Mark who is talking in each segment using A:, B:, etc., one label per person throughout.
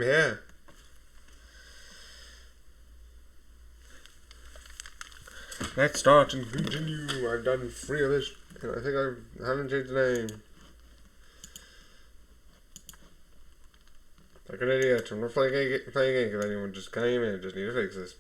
A: here. Let's start and continue. I've done 3 of this, and I think I haven't changed the name. Like an idiot. I'm not playing a game if anyone just came in. Just need to fix this.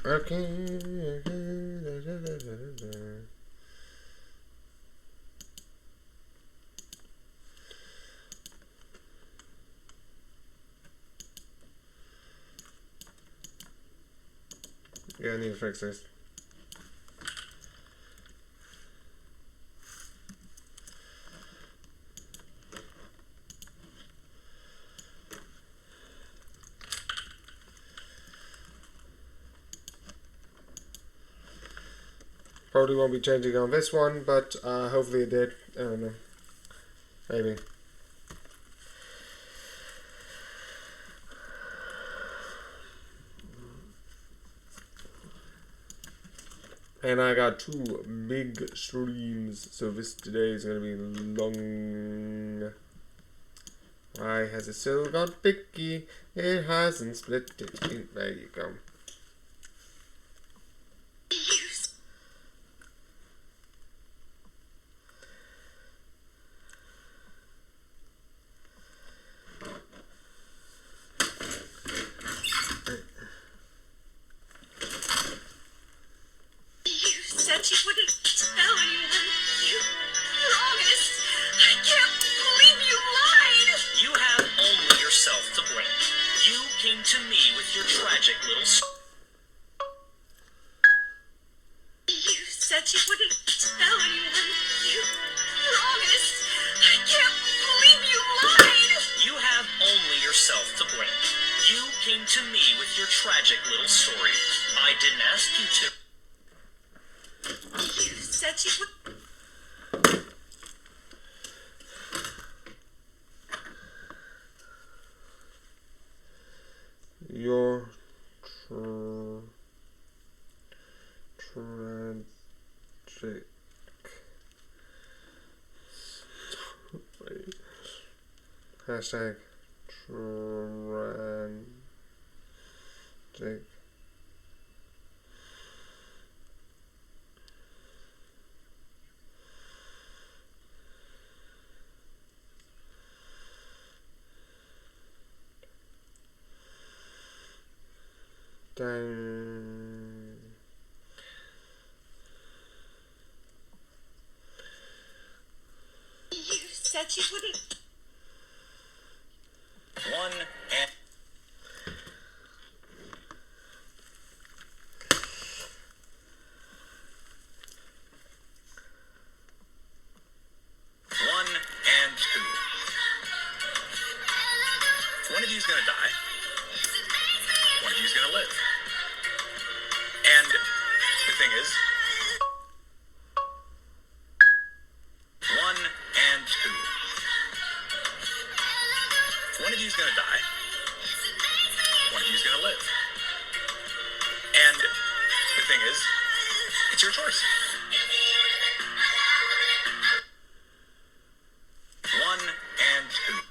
A: Okay. Yeah, I need to fix this. Probably won't be changing on this one, but hopefully it did. I don't know. Maybe. And I got 2 big streams, so this today is gonna be long. Why has it still got picky? It hasn't split it in. There you go. Your tragic hashtag tragic dang.
B: You said you wouldn't. One and two. One of you's gonna die. One of you's gonna live. And the thing is, 1 and 2. One of you's gonna die. One of you's gonna live. And the thing is, it's your choice. 1 and 2.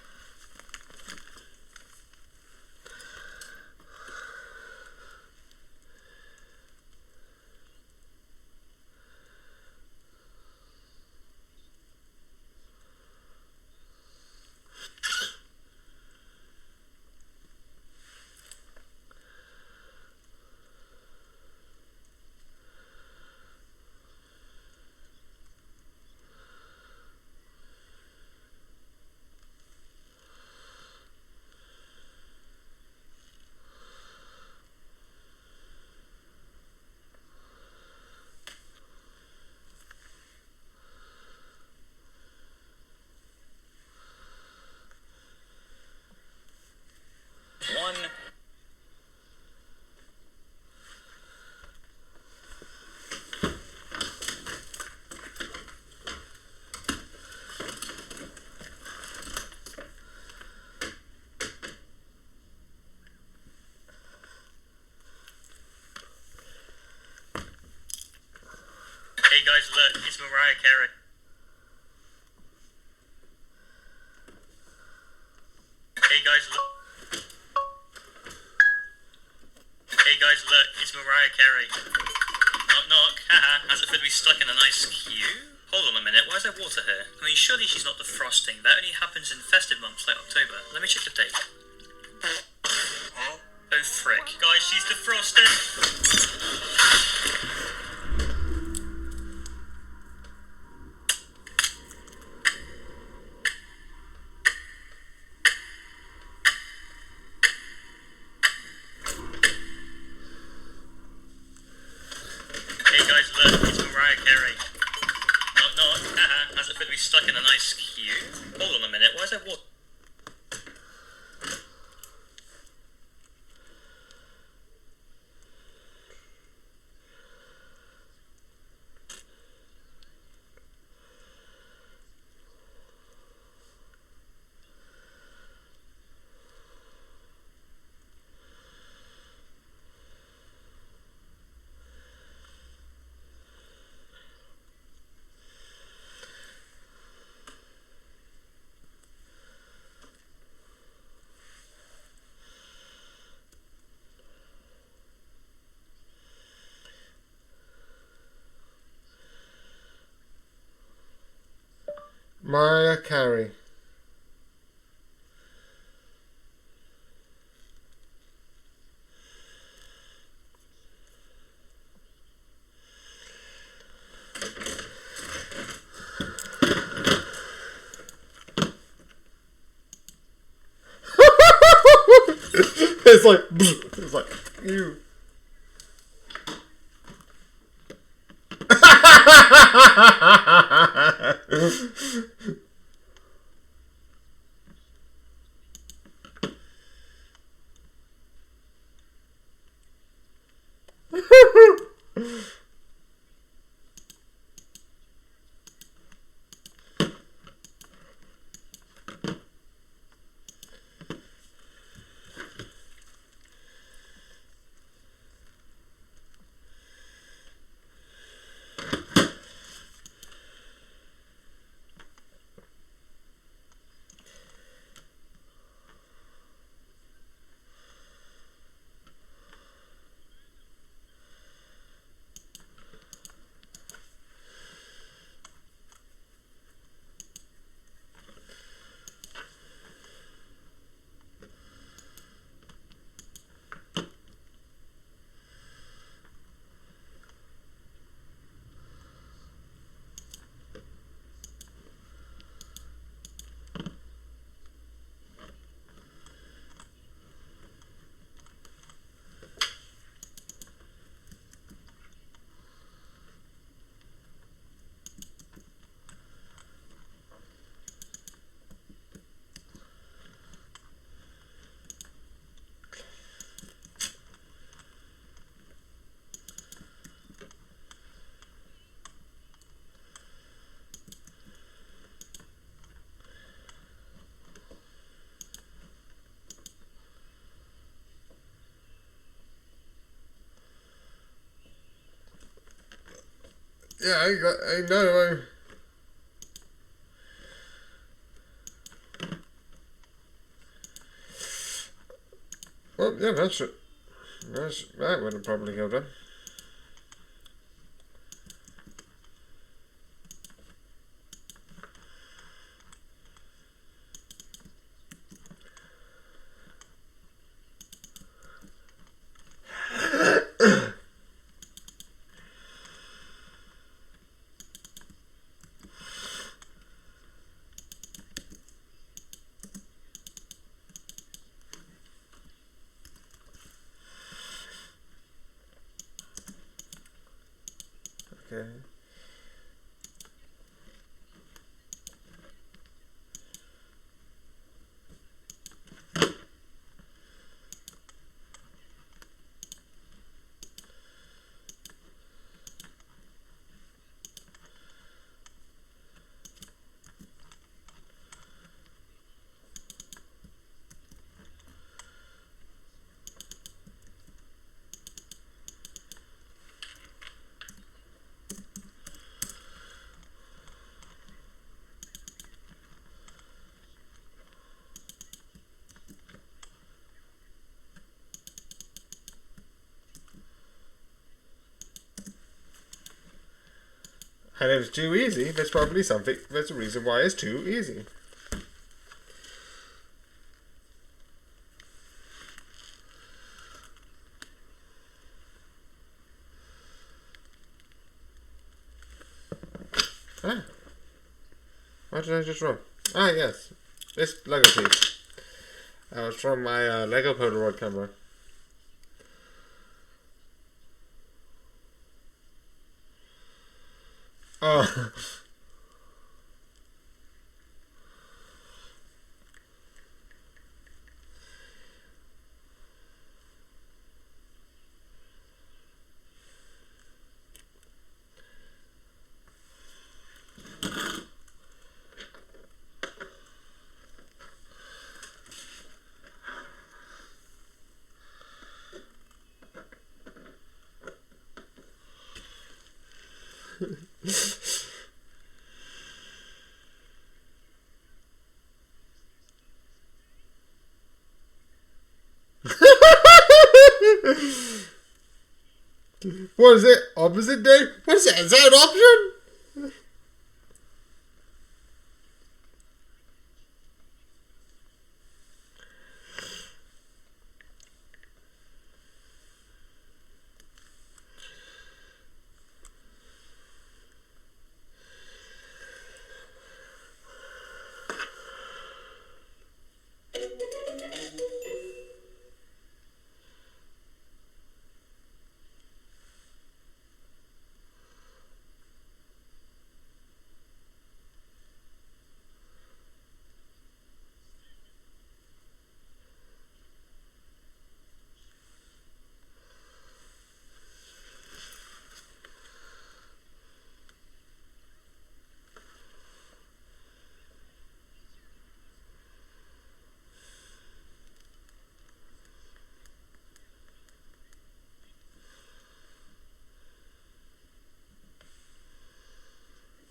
B: Mariah Carey. Hey guys, look. Hey guys, look. It's Mariah Carey. Knock knock. Haha. How's it feel to be stuck in an ice cube? Hold on a minute. Why is there water here? I mean, surely she's not defrosting. That only happens in festive months like October. Let me check the date. Huh? Oh frick. Guys, she's defrosting. Hey guys, look, it's Mariah Carey. Knock knock. Haha. How's it feel to be stuck in an ice cube? Hold on a minute. Why is there water?
A: Mariah Carey. It's like you. Yeah, I know. Well, yeah, that would have probably killed him. Okay. And if it's too easy, there's probably something. There's a reason why it's too easy. Ah. What did I just run? Ah, yes. This Lego piece. That was from my Lego Polaroid camera. Oh. What is it? Opposite day? What is that? Is that an option?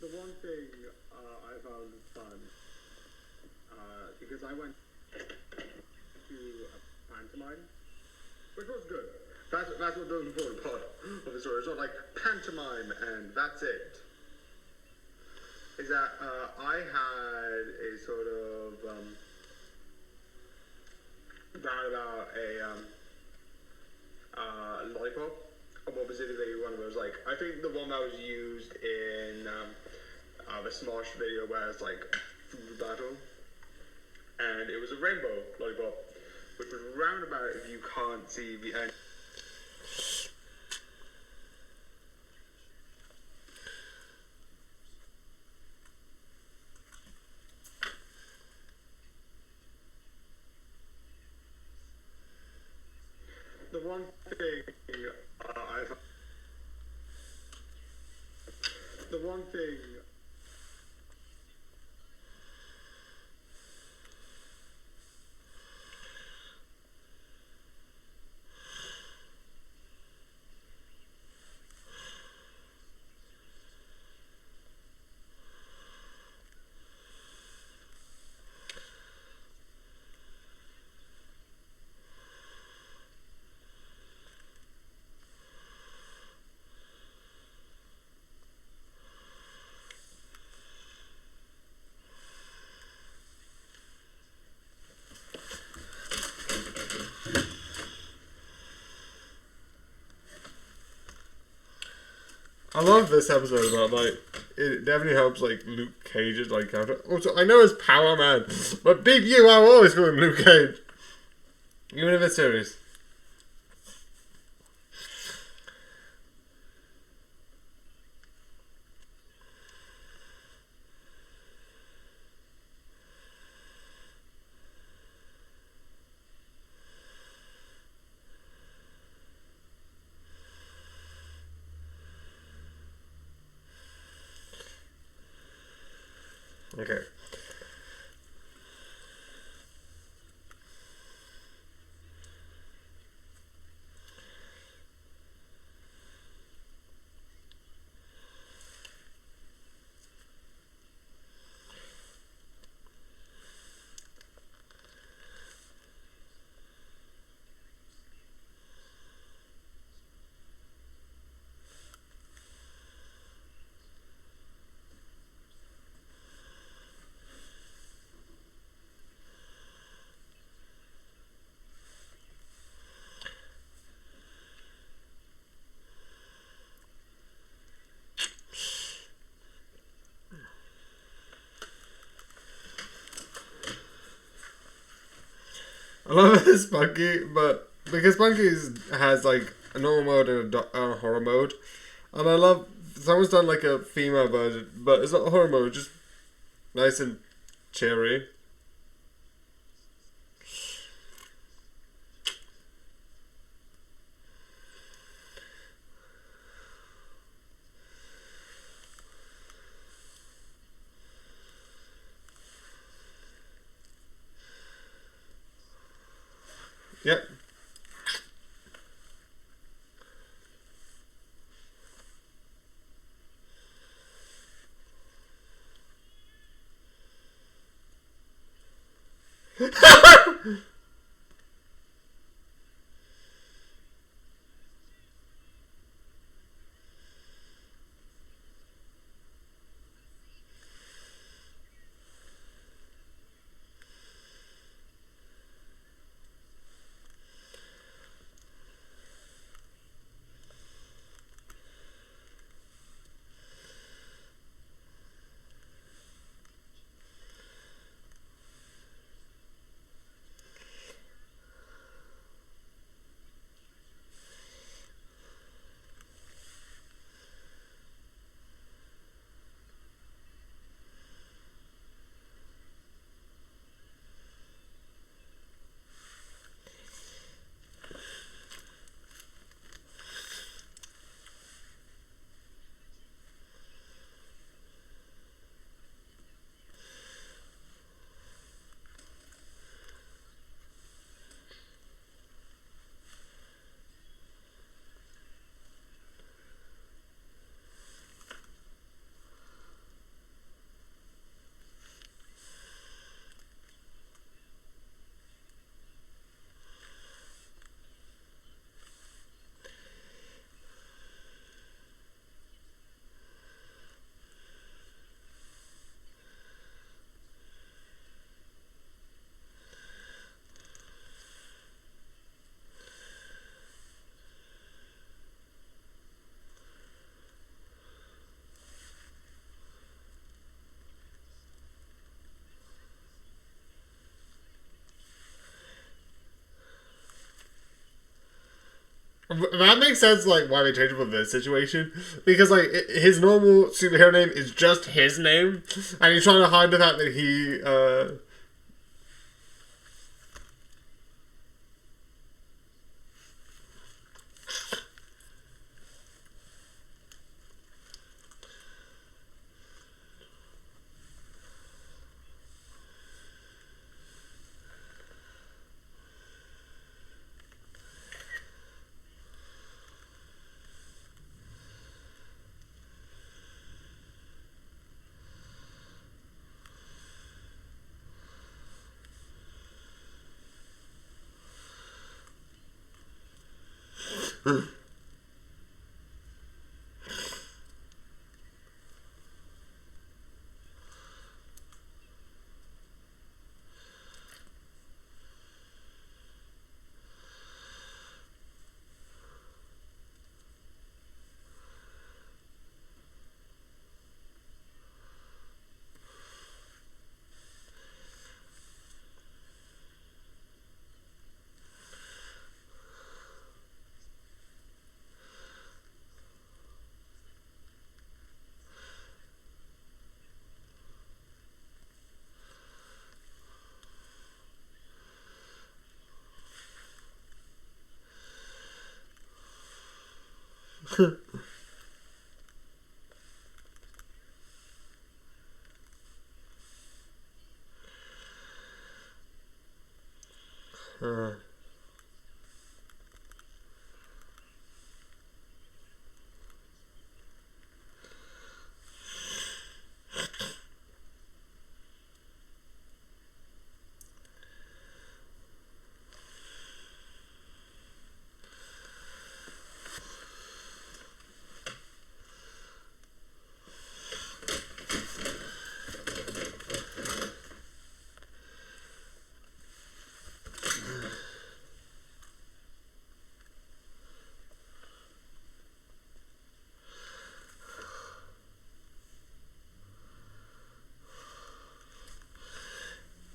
C: The one thing I found fun, because I went to a pantomime, which was good. That's what the important part of the story. It's not like pantomime and that's it. Is that I had a sort of about a lollipop. More specifically, one of those, like, I think the one that was used in the Smosh video where it's like food battle, and it was a rainbow lollipop, which was roundabout if you can't see the end. The one thing the one thing
A: I love this episode about, like, it definitely helps, like, Luke Cage's, like, character. Also, I know it's Power Man, but Big U, I will always call him Luke Cage. Even if it's serious. Okay. I love this Spunky, but because has like a normal mode and a horror mode, and I love someone's done like a female version, but it's not a horror mode, just nice and cheery. Yep. That makes sense, like, why they changed him for this situation. Because, like, his normal superhero name is just his name. And he's trying to hide the fact that he,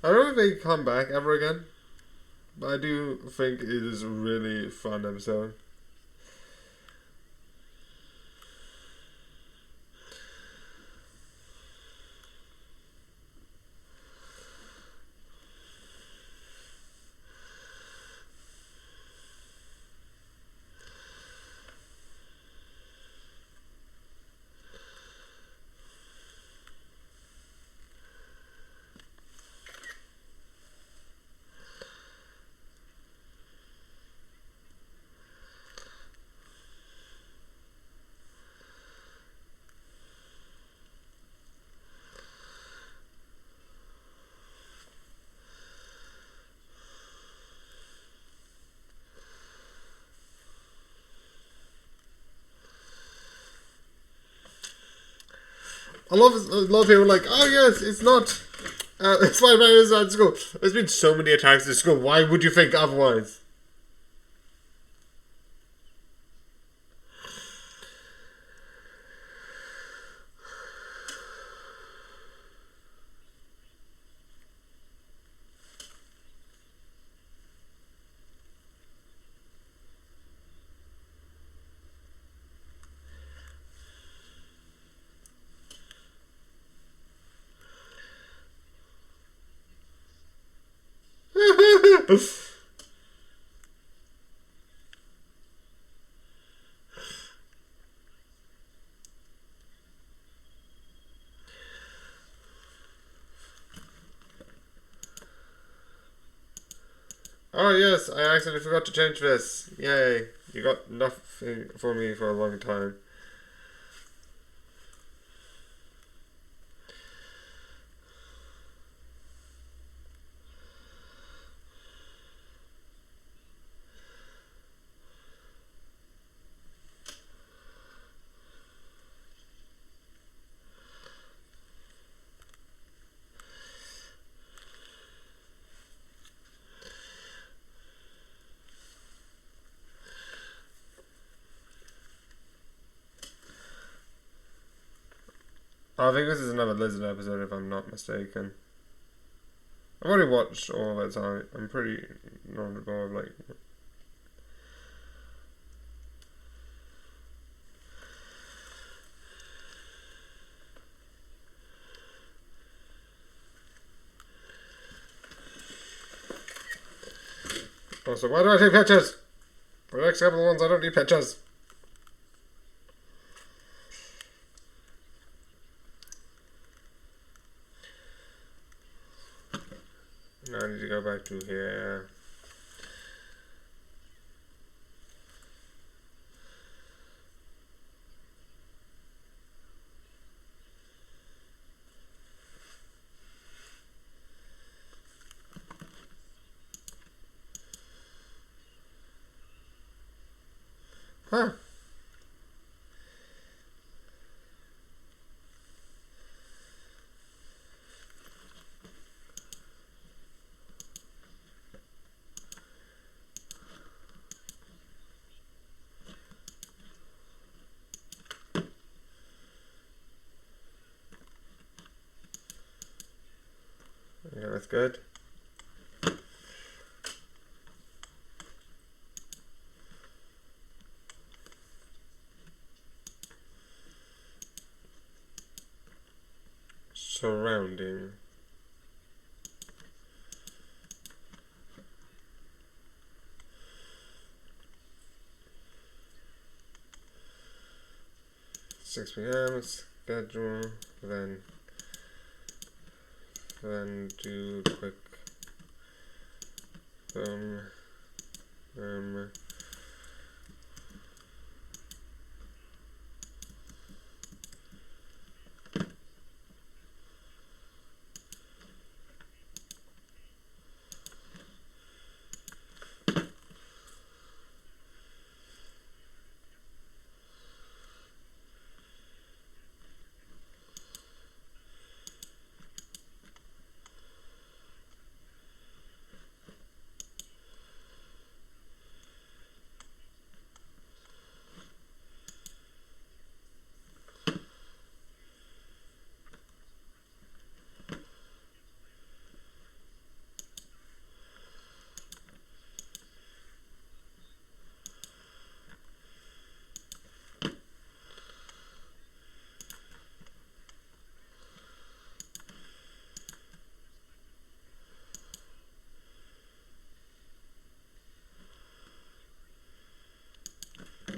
A: I don't know if they come back ever again. But I do think it is a really fun episode. I love people like, oh yes, it's not. Spider-Man is at school. There's been so many attacks at school. Why would you think otherwise? Oh yes, I accidentally forgot to change this. Yay. You got nothing for me for a long time. I think this is another Lizard episode if I'm not mistaken. I've already watched all of it, so I'm pretty knowledgeable of like... Also, why do I take pictures? For the next couple of ones I don't need pictures. Now I need to go back to here. Huh. Yeah, that's good. Surrounding. Six PM schedule, then do quick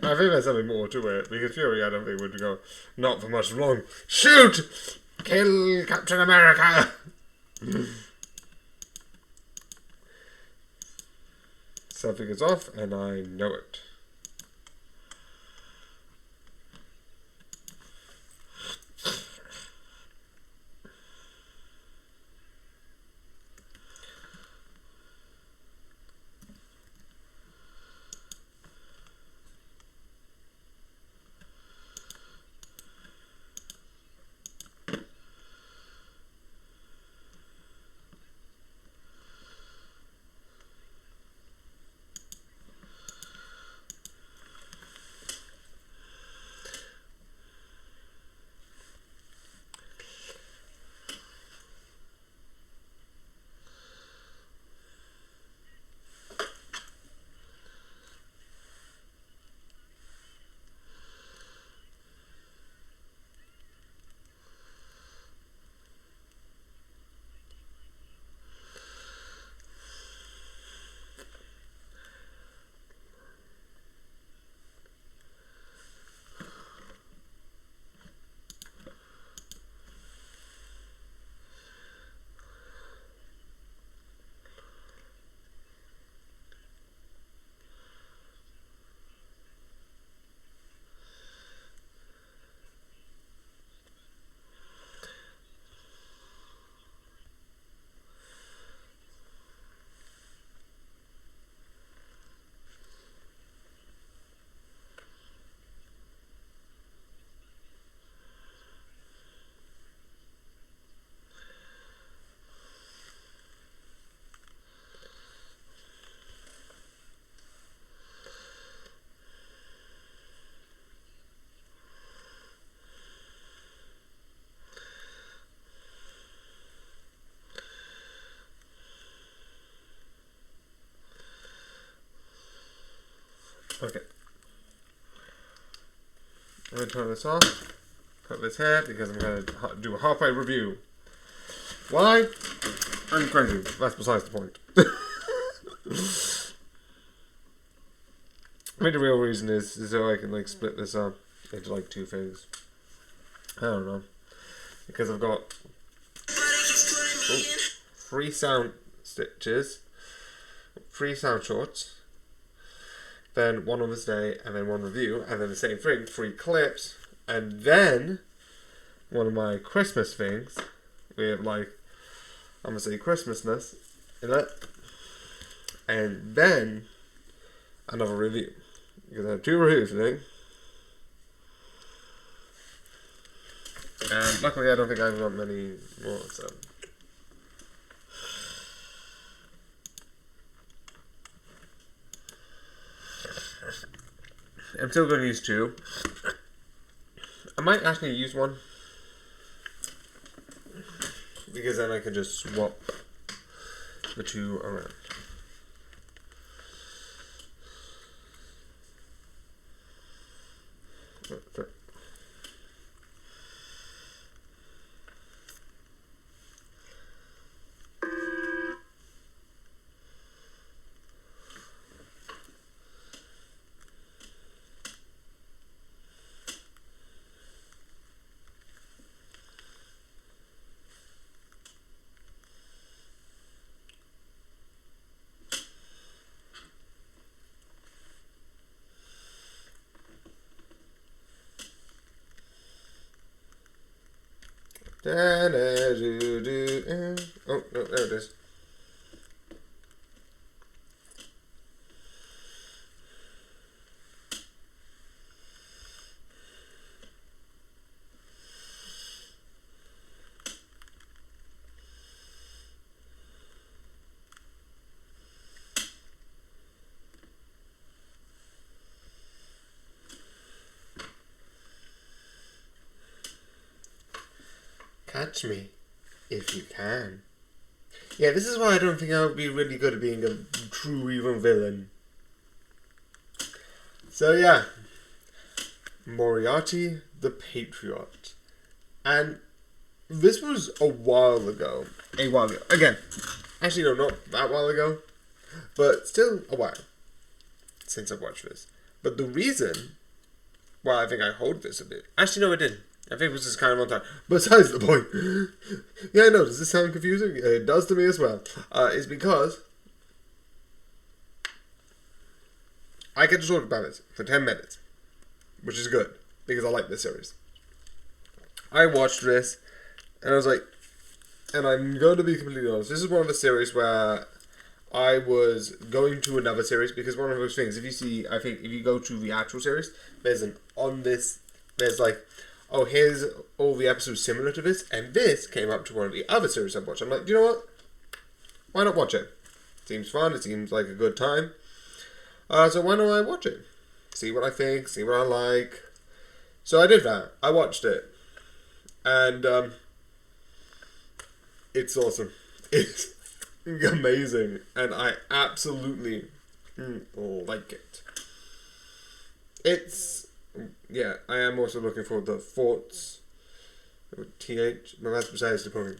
A: I think there's something more to it, because Fury, I don't think, would go not for much long. Shoot! Kill Captain America! Something is off, and I know it. Okay. I'm going to turn this off. Put this here because I'm going to do a halfway review. Why? I'm crazy. That's besides the point. I mean, the real reason is so I can like split this up into like two things. I don't know. Because I've got 3 sound stitches, 3 sound shorts, then 1 on this day, and then 1 review, and then the same thing, 3 clips, and then one of my Christmas things with like, I'm gonna say Christmasness in it, and then another review. Because I have 2 reviews today. And luckily I don't think I've got many more, so. I'm still going to use 2. I might actually use 1. Because then I can just swap the 2 around. Okay. Oh, no, there it is. Catch me, if you can. Yeah, this is why I don't think I would be really good at being a true evil villain. So yeah, Moriarty the Patriot. And this was a while ago. Again, actually no, not that while ago. But still a while since I've watched this. But the reason why I think I hold this a bit... Actually, no, I didn't. I think this is kind of on time. Besides the point. Yeah, I know. Does this sound confusing? It does to me as well. Is because I get to talk about this for 10 minutes. Which is good. Because I like this series. I watched this. And I was like... And I'm going to be completely honest. This is one of the series where I was going to another series. Because one of those things. If you see... I think if you go to the actual series. There's an... On this... There's like... Oh, here's all the episodes similar to this, and this came up to one of the other series I've watched. I'm like, you know what? Why not watch it? Seems fun, it seems like a good time. So why don't I watch it? See what I think, see what I like. So I did that. I watched it. And, it's awesome. It's amazing. And I absolutely like it. It's... Yeah, I am also looking for the thoughts. TH, but that's besides the point.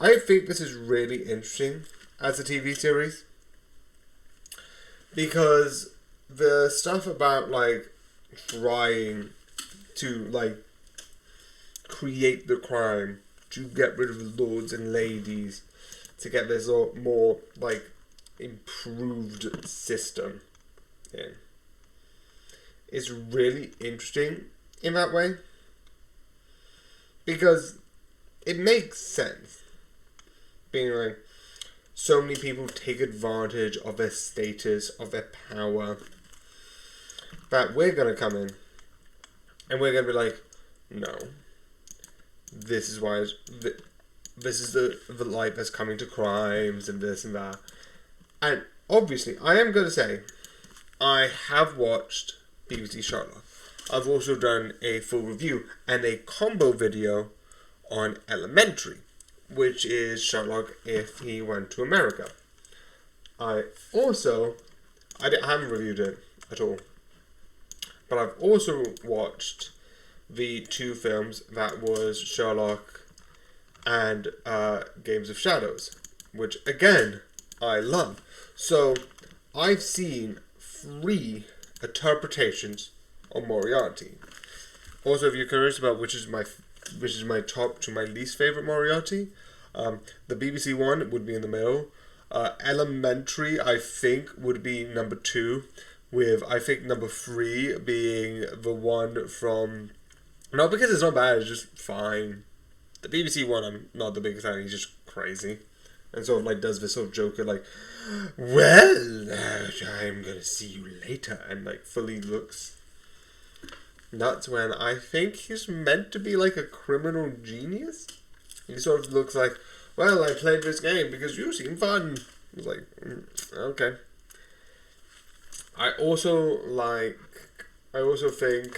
A: I think this is really interesting as a TV series. Because the stuff about, like, trying to, like, create the crime, to get rid of the lords and ladies, to get this more, like, improved system in. Is really interesting in that way. Because it makes sense. Being like, so many people take advantage of their status, of their power. That we're going to come in. And we're going to be like, no. This is why, this is the light that's coming to crimes and this and that. And obviously, I am going to say, I have watched BBC Sherlock. I've also done a full review and a combo video on Elementary, which is Sherlock if he went to America. I haven't reviewed it at all, but I've also watched the two films that was Sherlock and Games of Shadows, which again I love. So I've seen 3 interpretations of Moriarty. Also, if you're curious about which is my top to my least favorite Moriarty, the BBC one would be in the middle. Elementary, I think, would be number 2, with I think number 3 being the one from... Not because it's not bad, it's just fine. The BBC one, I'm not the biggest fan. He's just crazy. And sort of like does this sort of Joker like, well, I'm gonna see you later, and like fully looks nuts when I think he's meant to be like a criminal genius. He sort of looks like, well, I played this game because you seem fun. It's like, okay. I also think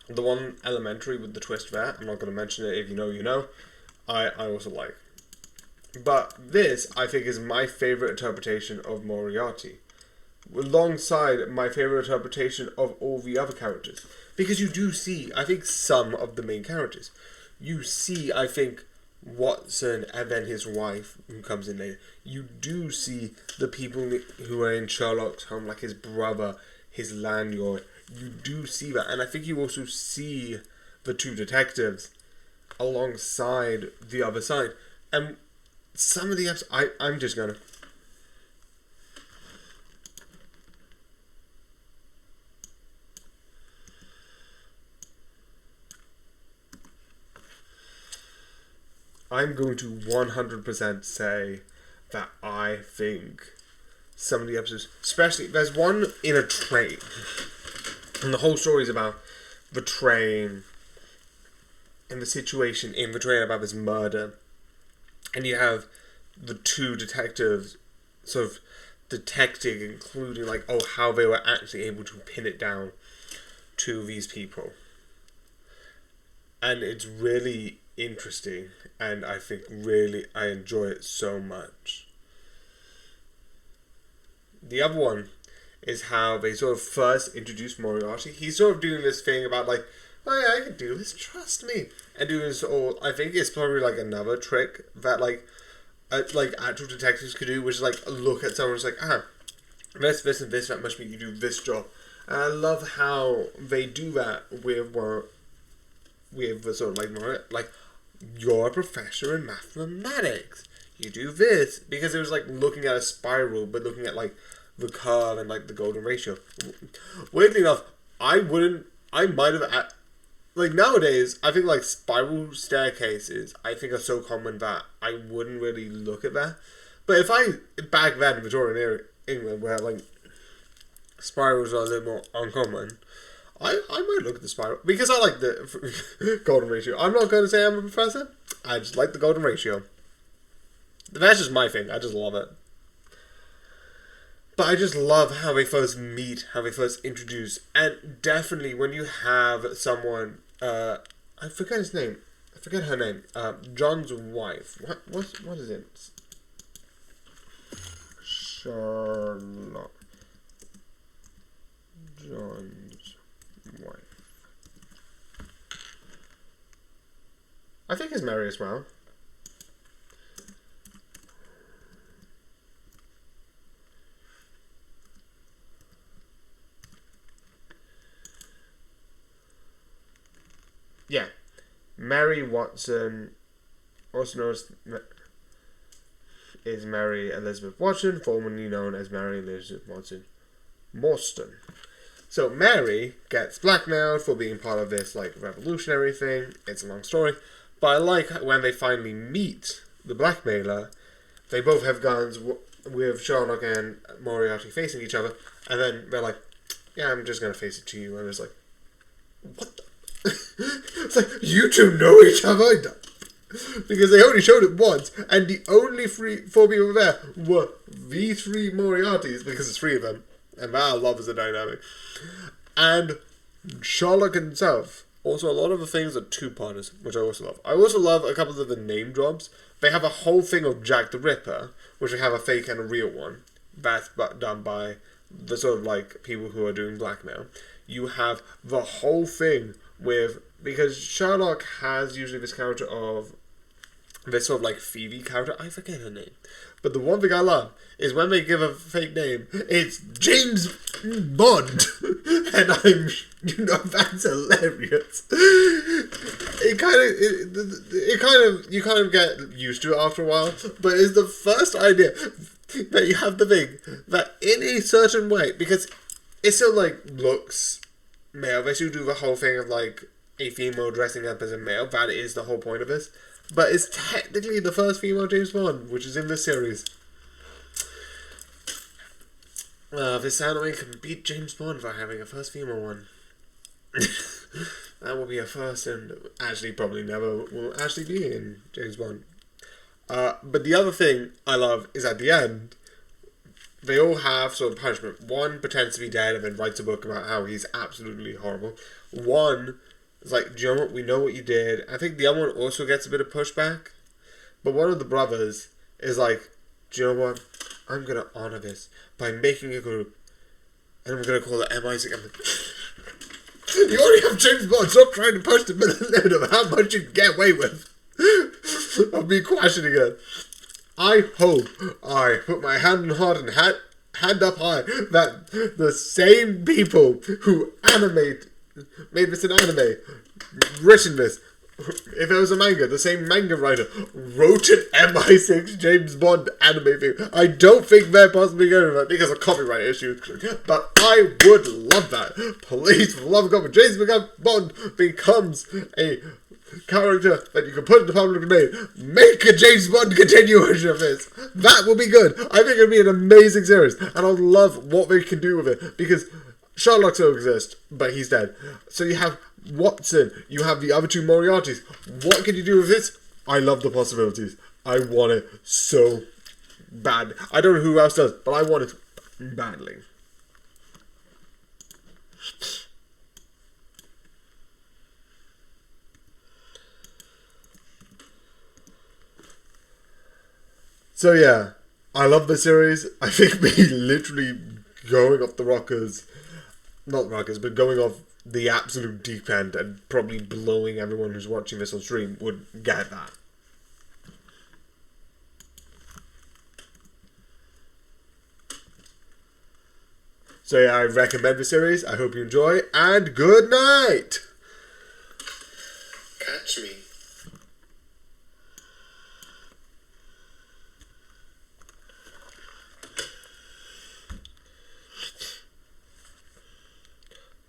A: the one Elementary with the twist there, I'm not gonna mention it, if you know, you know, I also like. But this, I think, is my favourite interpretation of Moriarty. Alongside my favourite interpretation of all the other characters. Because you do see, I think, some of the main characters. You see, I think, Watson and then his wife, who comes in later. You do see the people who are in Sherlock's home, like his brother, his landlord. You do see that. And I think you also see the 2 detectives alongside the other side. And some of the episodes, I'm just gonna... I'm going to 100% say that I think some of the episodes, especially, there's one in a train, and the whole story is about the train, and the situation in the train about this murder. And you have the 2 detectives sort of detecting, including like, oh, how they were actually able to pin it down to these people. And it's really interesting, and I think really I enjoy it so much. The other one is how they sort of first introduced Moriarty. He's sort of doing this thing about like, oh yeah, I can do this, trust me. And doing this all, I think it's probably like another trick that like actual detectives could do, which is like look at someone and it's like, this, and this, that must mean you do this job. And I love how they do that with sort of like you're a professor in mathematics. You do this because it was like looking at a spiral, but looking at like the curve and like the golden ratio. Weirdly enough, I might have. Like nowadays, I think like spiral staircases, I think are so common that I wouldn't really look at that. But back then in Victorian England, where like spirals are a little more uncommon, I might look at the spiral because I like the golden ratio. I'm not going to say I'm a professor. I just like the golden ratio. That's just my thing. I just love it. But I just love how they first meet, how they first introduce, and definitely when you have someone, I forget his name, I forget her name, John's wife. What is it? Sherlock. John's wife. I think he's married as well. Yeah, Mary Watson, also known as is Mary Elizabeth Watson, formerly known as Mary Elizabeth Watson Morstan. So Mary gets blackmailed for being part of this like revolutionary thing. It's a long story, but I like when they finally meet the blackmailer. They both have guns with Sherlock and Moriarty facing each other, and then they're like, "Yeah, I'm just gonna face it to you." And it's like, "What the?" It's like, you two know each other? Because they only showed it once, and the only four people there were the three Moriartys, because there's three of them, and that I love as a dynamic. And Sherlock himself. Also, a lot of the things are two-parters, which I also love. I also love a couple of the name drops. They have a whole thing of Jack the Ripper, which they have a fake and a real one. That's done by the sort of like people who are doing blackmail. You have the whole thing because Sherlock has usually this character of this sort of like Phoebe character. I forget her name. But the one thing I love is when they give a fake name, it's James Bond. And that's hilarious. You kind of get used to it after a while. But it's the first idea that you have to think that in a certain way, because it still like looks male. They should do the whole thing of like a female dressing up as a male. That is the whole point of this. But it's technically the first female James Bond, which is in this series. This anime can beat James Bond by having a first female one. That will be a first, and actually probably never will actually be in James Bond. But the other thing I love is at the end, they all have sort of punishment. One pretends to be dead and then writes a book about how he's absolutely horrible. One is like, do you know what? We know what you did. I think the other one also gets a bit of pushback. But one of the brothers is like, do you know what? I'm going to honor this by making a group. And I'm going to call it MI6. You already have James Bond. Stop trying to push the limit of how much you can get away with. I'll be questioning it. I hope I put my hand on heart and hand up high that the same people who made this an anime, written this, if it was a manga, the same manga writer wrote an MI6 James Bond anime thing. I don't think they're possibly going to that because of copyright issues, but I would love that. Please, for the love of God, when James Bond becomes a character that you can put in the public domain, make a James Bond continuation of this. That will be good. I think it'll be an amazing series, and I'll love what they can do with it, because Sherlock still exists, but he's dead. So you have Watson, you have the other two Moriartys. What can you do with this? I love the possibilities. I want it so bad. I don't know who else does, but I want it badly. So yeah, I love the series. I think me literally going off the rockers, not rockers, but going off the absolute deep end and probably blowing everyone who's watching this on stream would get that. So yeah, I recommend the series. I hope you enjoy, and good night!
D: Catch me.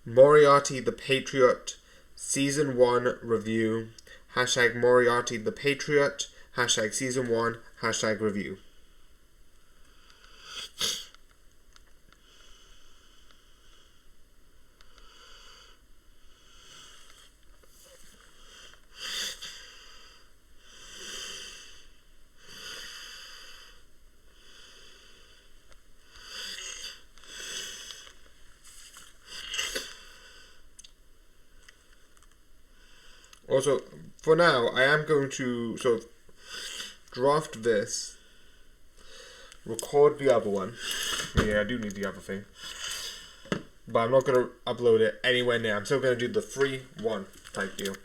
A: Moriarty the Patriot Season 1 review. Hashtag Moriarty the Patriot. Hashtag Season 1. Hashtag review. Also, for now, I am going to sort of draft this, record the other one. Yeah, I do need the other thing. But I'm not going to upload it anywhere near. I'm still going to do the free one type deal.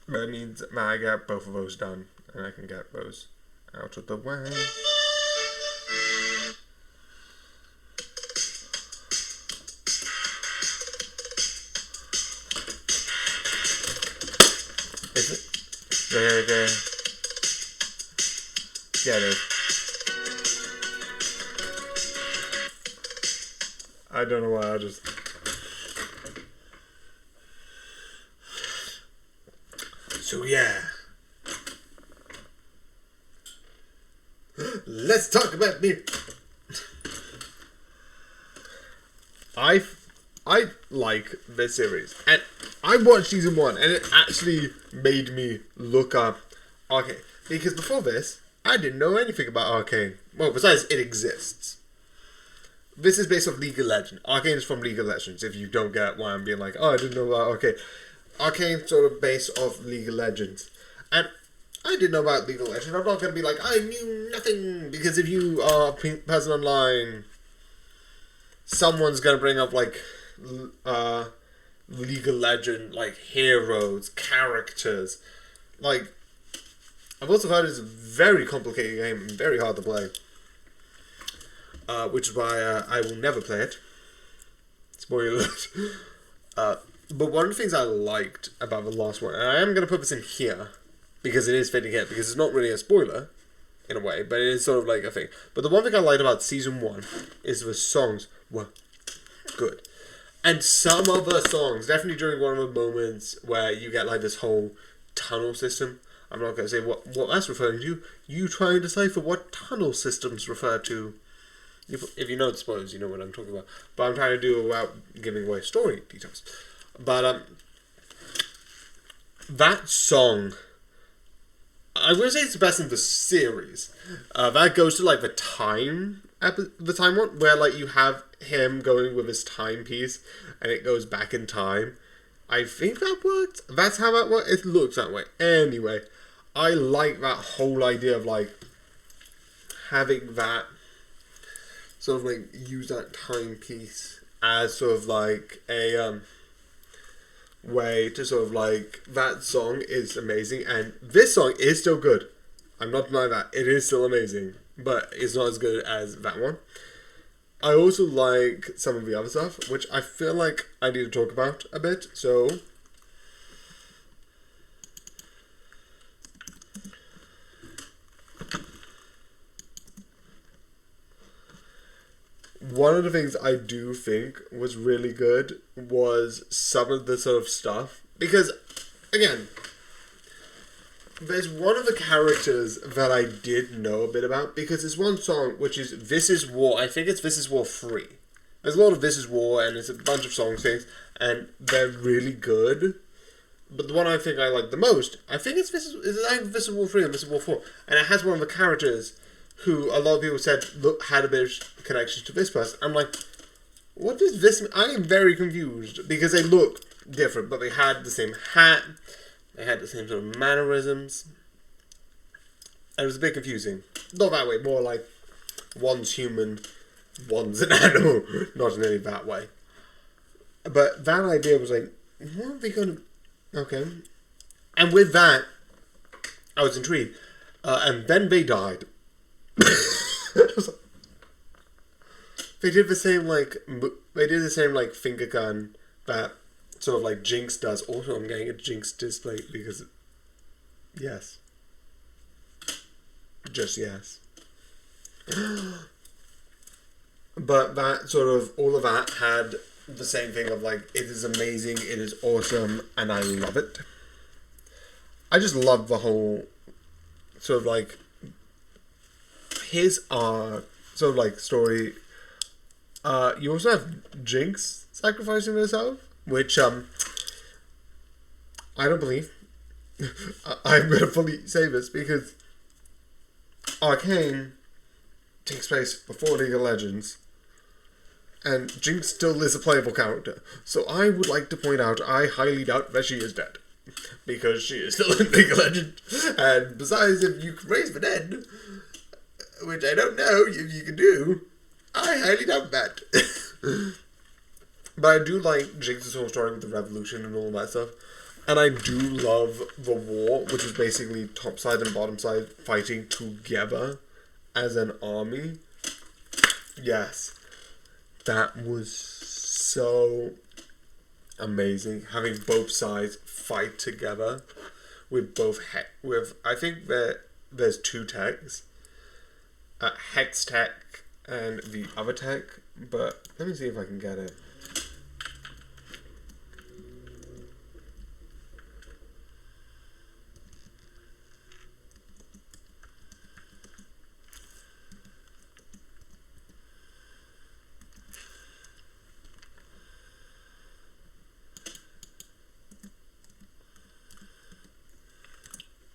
A: That means that I get both of those done, and I can get those out of the way. Is it? There. Yeah, it is. I don't know why, I just... So yeah. Let's talk about me. I like this series, and I watched season 1, and it actually made me look up Arcane, because before this, I didn't know anything about Arcane. Well, besides it exists. This is based off League of Legends. Arcane is from League of Legends, if you don't get why I'm being like, oh, I didn't know about Arcane. Arcane sort of based off League of Legends, and I didn't know about League of Legends. I'm not going to be like, I knew nothing, because if you are a person online, someone's going to bring up, like, League of Legends, like, heroes, characters. Like, I've also heard it's a very complicated game and very hard to play. Which is why I will never play it. Spoiler alert. But one of the things I liked about the last one, and I am going to put this in here, because it is fitting here, because it's not really a spoiler, in a way, but it is sort of like a thing. But the one thing I liked about Season 1 is the songs were good. And some of the songs, definitely during one of the moments where you get like this whole tunnel system, I'm not going to say what that's referring to, you try and decipher what tunnel systems refer to. If you know the spoilers, you know what I'm talking about. But I'm trying to do it without giving away story details. But that song, I would say it's the best in the series. That goes to like the time one, where like you have him going with his timepiece, and it goes back in time. I think that worked. That's how that worked. It looks that way. Anyway, I like that whole idea of like having that sort of like use that timepiece as sort of like a way to sort of like, that song is amazing, and this song is still good. I'm not denying that. It is still amazing, but it's not as good as that one. I also like some of the other stuff, which I feel like I need to talk about a bit, so... One of the things I do think was really good was some of the sort of stuff, because, again, there's one of the characters that I did know a bit about, because there's one song which is This Is War. I think it's This Is War 3. There's a lot of This Is War, and it's a bunch of song things, and they're really good. But the one I think I like the most, I think it's This Is War 3 and This Is War 4, and it has one of the characters who a lot of people said had a bit of connection to this person. I'm like, what does this mean? I am very confused, because they look different, but they had the same hat, they had the same sort of mannerisms. And it was a bit confusing. Not that way, more like one's human, one's an animal, not in any that way. But that idea was like, what are they going to... Okay. And with that, I was intrigued. And then they died. They did the same like finger gun that sort of like Jinx does. Also, I'm getting a Jinx display because yes, just yes. But that sort of all of that had the same thing of like it is amazing, it is awesome, and I love it. I just love the whole sort of like his sort of like story. You also have Jinx sacrificing herself, which I don't believe. I'm gonna fully say this because Arcane takes place before League of Legends, and Jinx still is a playable character. So I would like to point out I highly doubt that she is dead, because she is still in League of Legends. And besides, if you can raise the dead, which I don't know if you can do, I highly doubt that. But I do like Jinx's whole story with the revolution and all that stuff. And I do love the war, which is basically top side and bottom side fighting together as an army. Yes. That was so amazing. Having both sides fight together with both I think there's two techs. Hex tech and the other tech, but let me see if I can get it.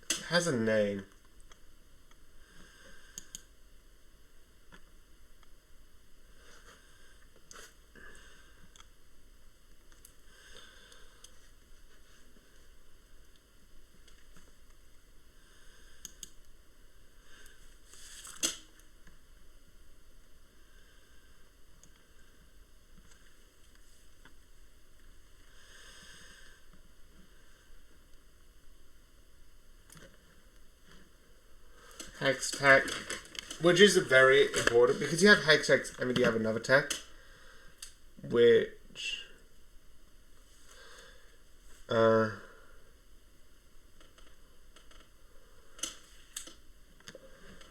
A: It has a name. Hex tech, which is very important because you have hex tech and then you have another tech, which but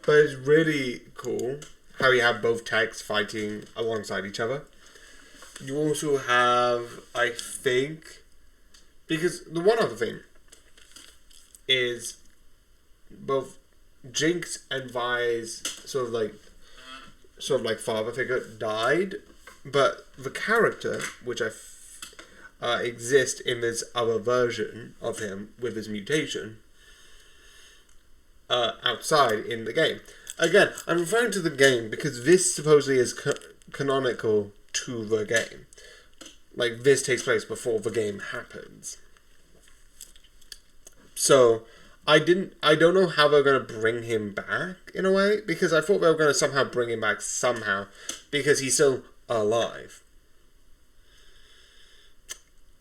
A: it's really cool how you have both techs fighting alongside each other. You also have, I think, because the one other thing is both Jinx and Vi's sort of like father figure died, but the character, which exists in this other version of him with his mutation, outside in the game. Again, I'm referring to the game because this supposedly is canonical to the game. Like, this takes place before the game happens. So I don't know how they're going to bring him back, in a way, because I thought they were going to somehow bring him back somehow, because he's still alive.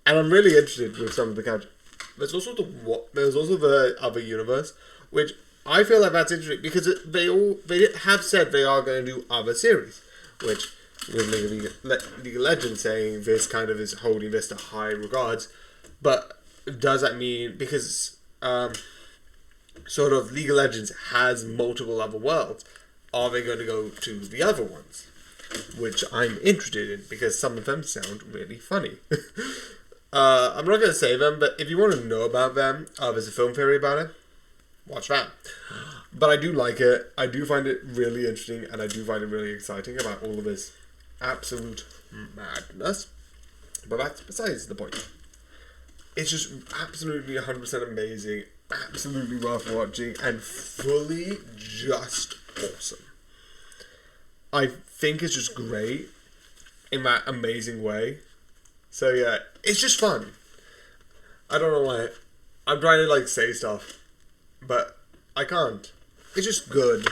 A: And I'm really interested with some of the characters. There's also the other universe, which I feel like that's interesting, because they have said they are going to do other series, which, with League of Legends saying this kind of is holding this to high regards, but does that mean, because sort of League of Legends has multiple other worlds, are they going to go to the other ones? Which I'm interested in, because some of them sound really funny. I'm not going to say them, but if you want to know about them, there's a film theory about it. Watch that. But I do like it. I do find it really interesting, and I do find it really exciting about all of this absolute madness. But that's besides the point. It's just absolutely 100% amazing, absolutely worth watching, and fully just awesome. I think it's just great in that amazing way. So yeah, it's just fun. I don't know why. I'm trying to like say stuff, but I can't. It's just good,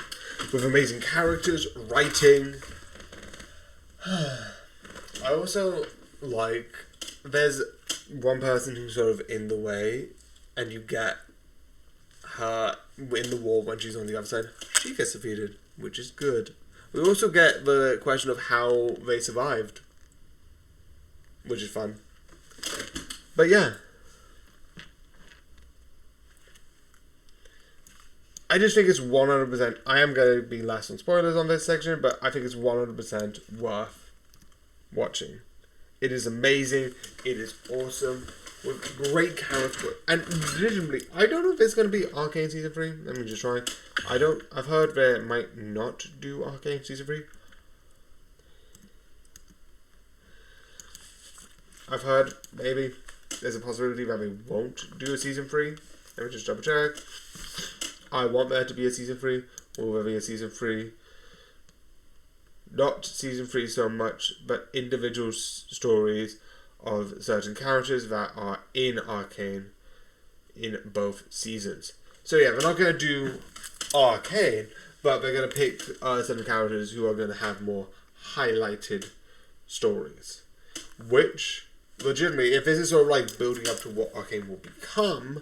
A: with amazing characters, writing. I also like, there's one person who's sort of in the way, and you get her in the war when she's on the other side. She gets defeated, which is good. We also get the question of how they survived, which is fun. But yeah, I just think it's 100%. I am going to be less on spoilers on this section, but I think it's 100% worth watching. It is amazing. It is awesome. With great character. And legitimately, I don't know if it's going to be Arcane Season 3. Let me just try. I've heard they might not do Arcane Season 3. I've heard maybe there's a possibility that they won't do a Season 3. Let me just double check. I want there to be a Season 3. Will there be a Season 3? Not Season 3 so much, but individual stories of certain characters that are in Arcane in both seasons. So yeah, they're not going to do Arcane, but they're going to pick certain characters who are going to have more highlighted stories. Which, legitimately, if this is sort of like building up to what Arcane will become,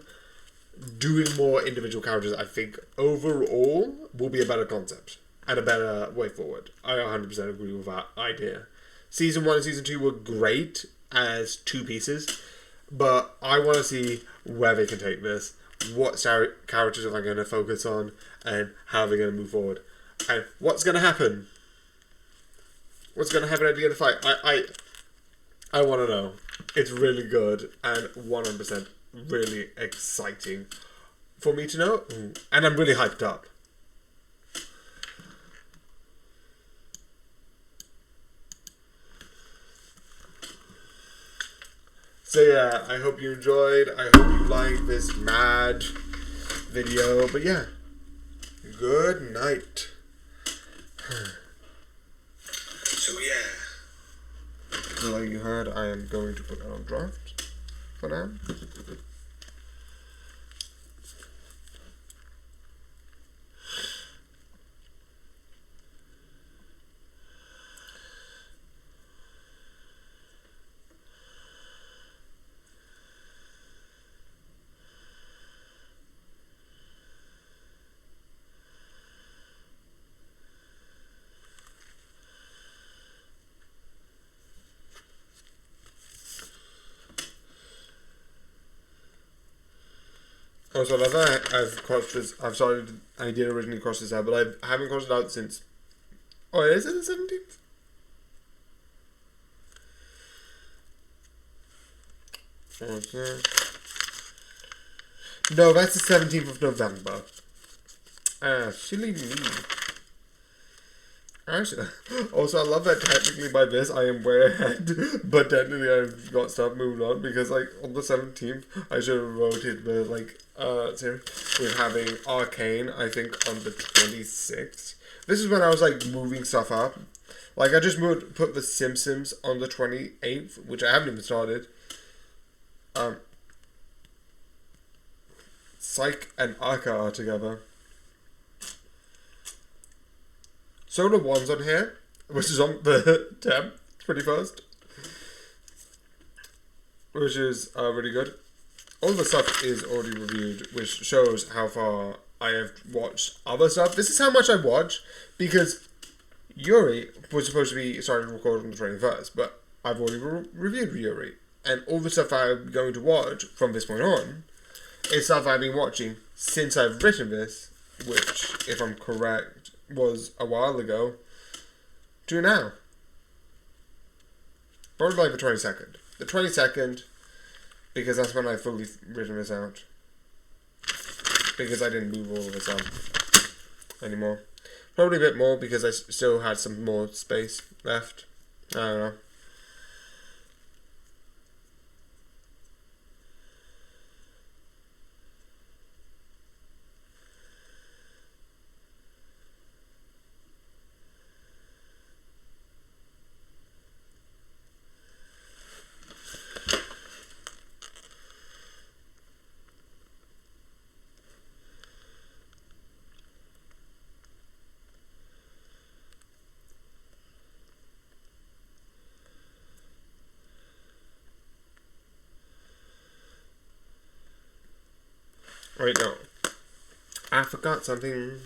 A: doing more individual characters, I think, overall, will be a better concept and a better way forward. I 100% agree with that idea. Season 1 and Season 2 were great as two pieces, but I want to see where they can take this, what characters are they going to focus on, and how they're going to move forward, and what's going to happen. What's going to happen at the end of the fight? I want to know. It's really good and 100% really exciting for me to know, and I'm really hyped up. So yeah, I hope you enjoyed. I hope you liked this mad video. But yeah, good night. So yeah, so like you heard, I am going to put it on draft for now. Also, I've crossed this. I did originally cross this out, but I haven't crossed it out since. Oh, is it the 17th? Okay. No, that's the 17th of November. Silly me. Actually, also, I love that technically by this I am way ahead, but technically I've got stuff moved on because, like, on the 17th, I should have wrote it, but, like, we're having Arcane, I think, on the 26th. This is when I was, like, moving stuff up. Like, I just put The Simpsons on the 28th, which I haven't even started. Psych and Arca are together. Solar 1's on here, which is on the 10th, 21st. Which is really good. All the stuff is already reviewed, which shows how far I have watched other stuff. This is how much I've watched, because Yuri was supposed to be starting to record on the 21st, but I've already reviewed Yuri. And all the stuff I'm going to watch from this point on is stuff I've been watching since I've written this, which, if I'm correct, was a while ago to now. Probably like the 22nd. The 22nd, because that's when I fully written this out. Because I didn't move all of this up anymore. Probably a bit more because I still had some more space left. I don't know. Wait, no. I forgot something.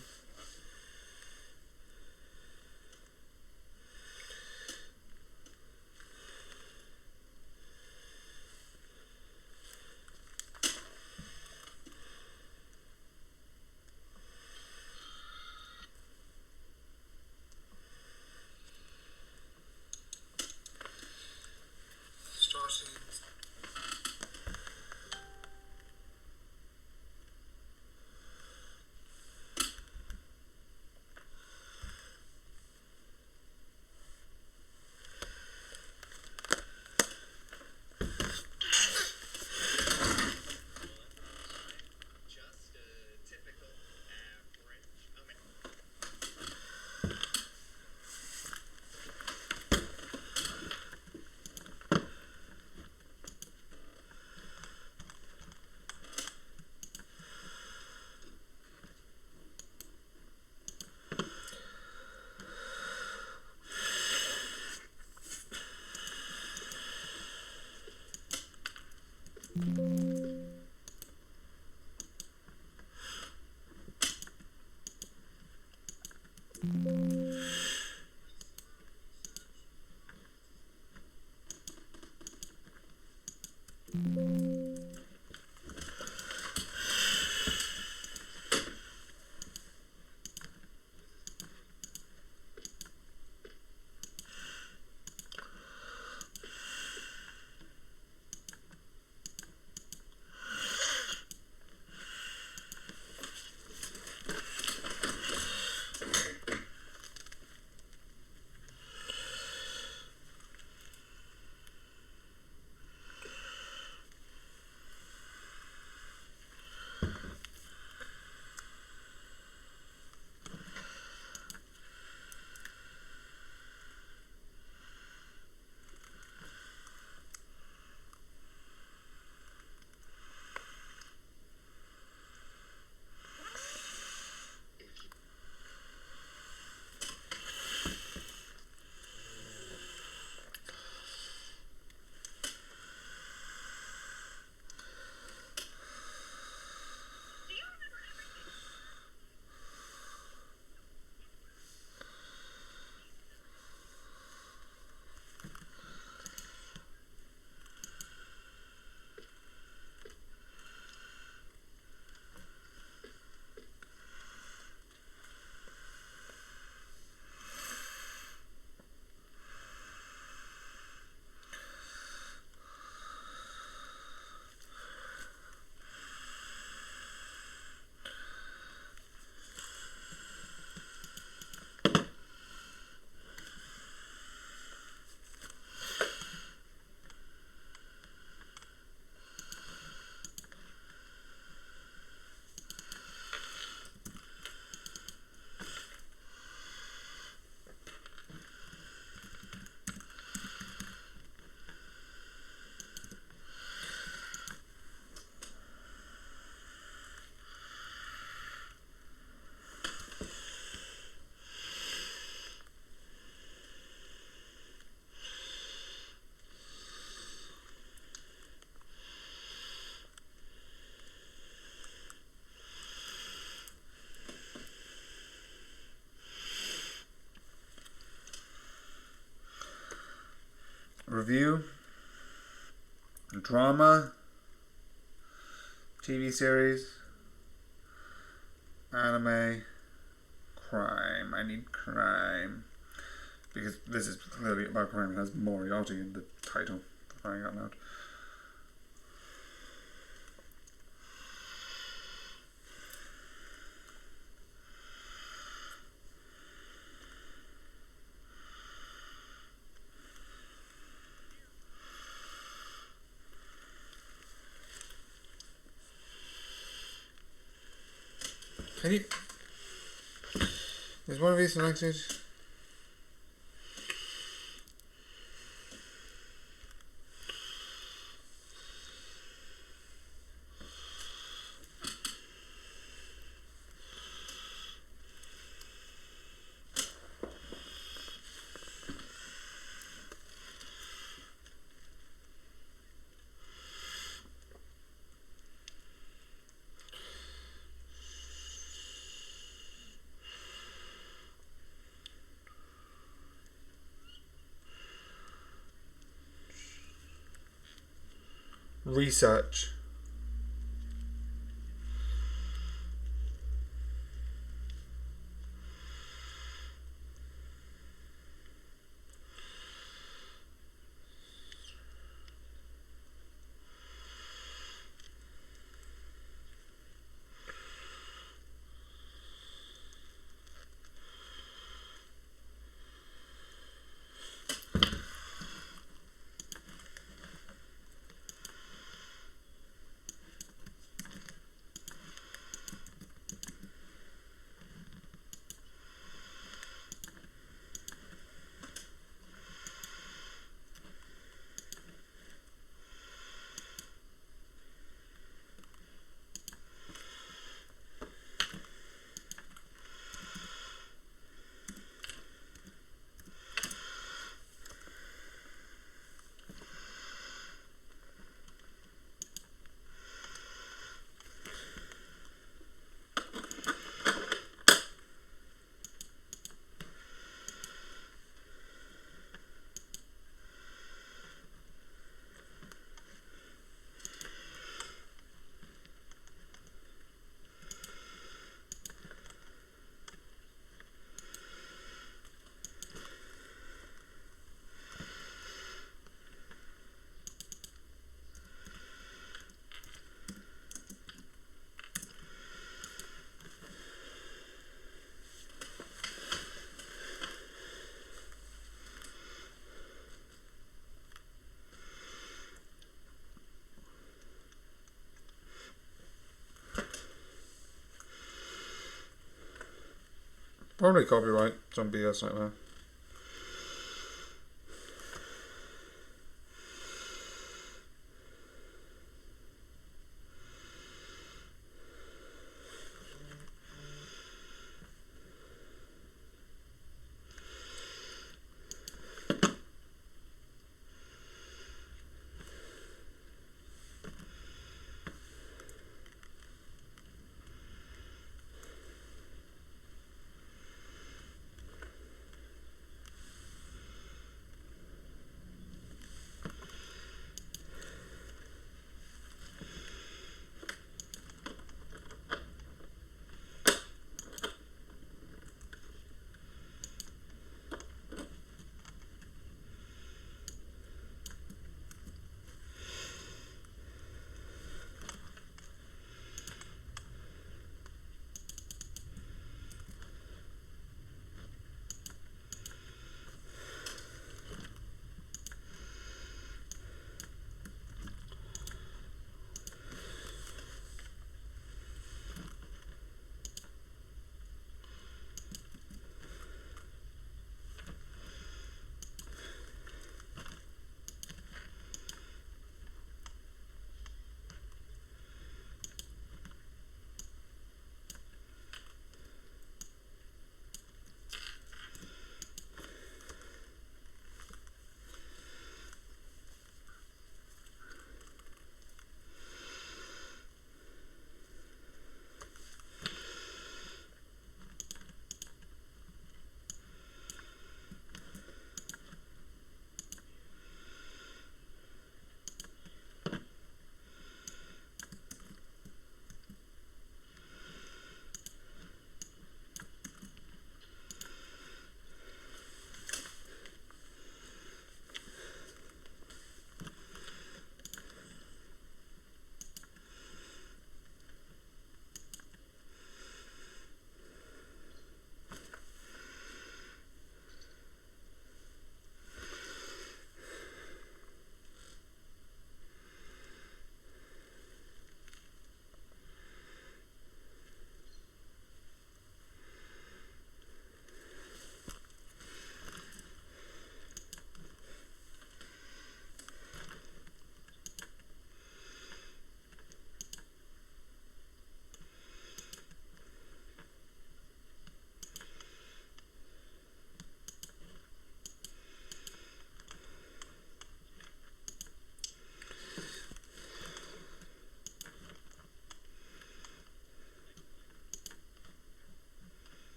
D: Review, drama, TV series, anime, crime. I need crime. Because this is clearly about crime. It has Moriarty in the title, for crying out loud.
A: Can you... Is one of these selected? Research.
D: Probably copyright, some BS like that.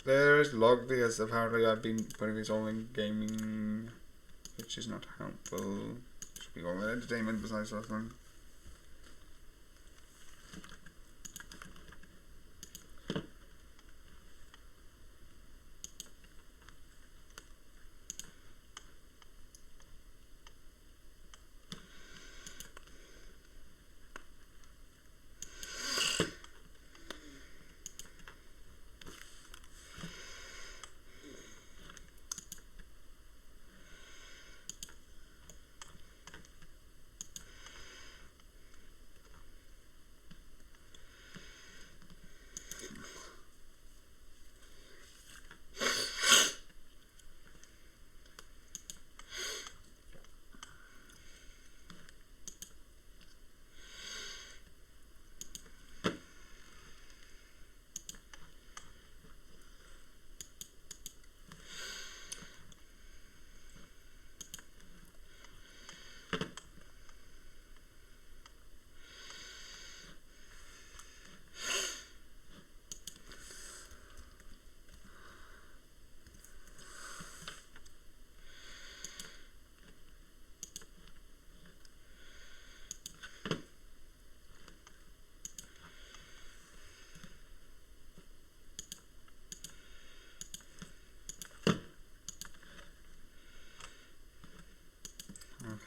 D: There's log because apparently I've been putting this all in gaming, which is not helpful. Should be all in entertainment besides wrestling.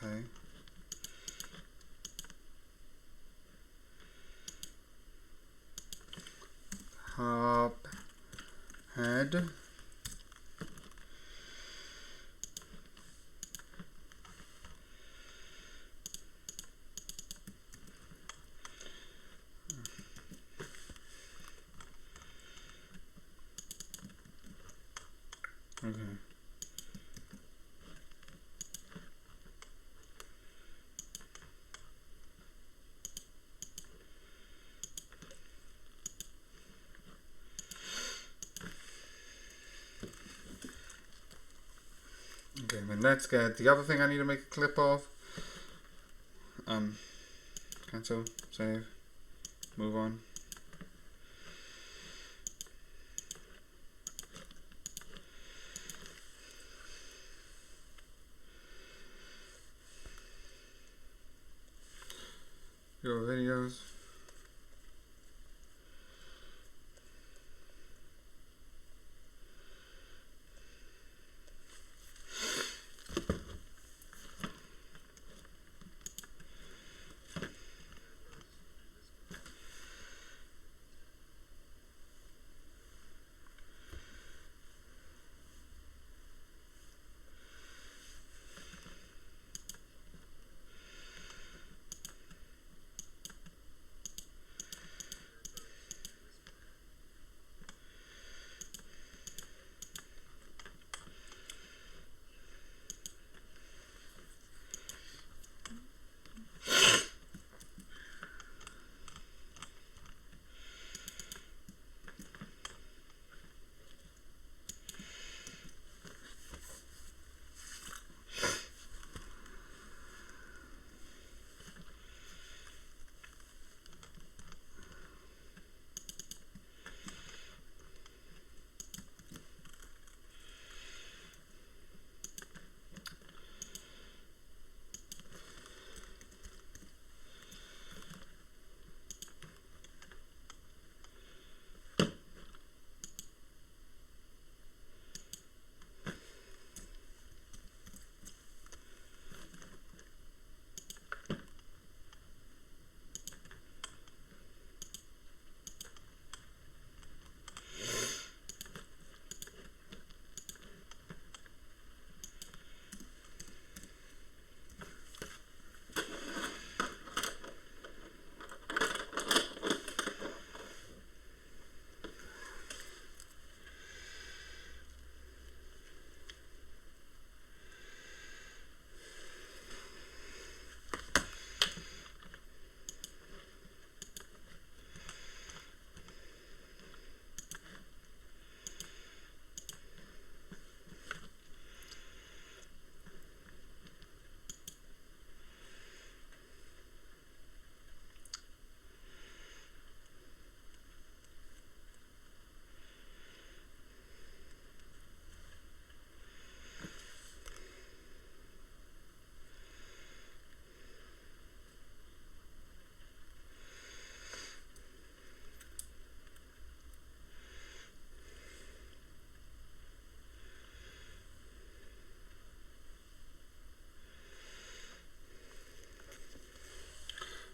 D: Okay. Hop head. Okay. Okay, then let's get the other thing I need to make a clip of. Cancel, save, move on. Your videos.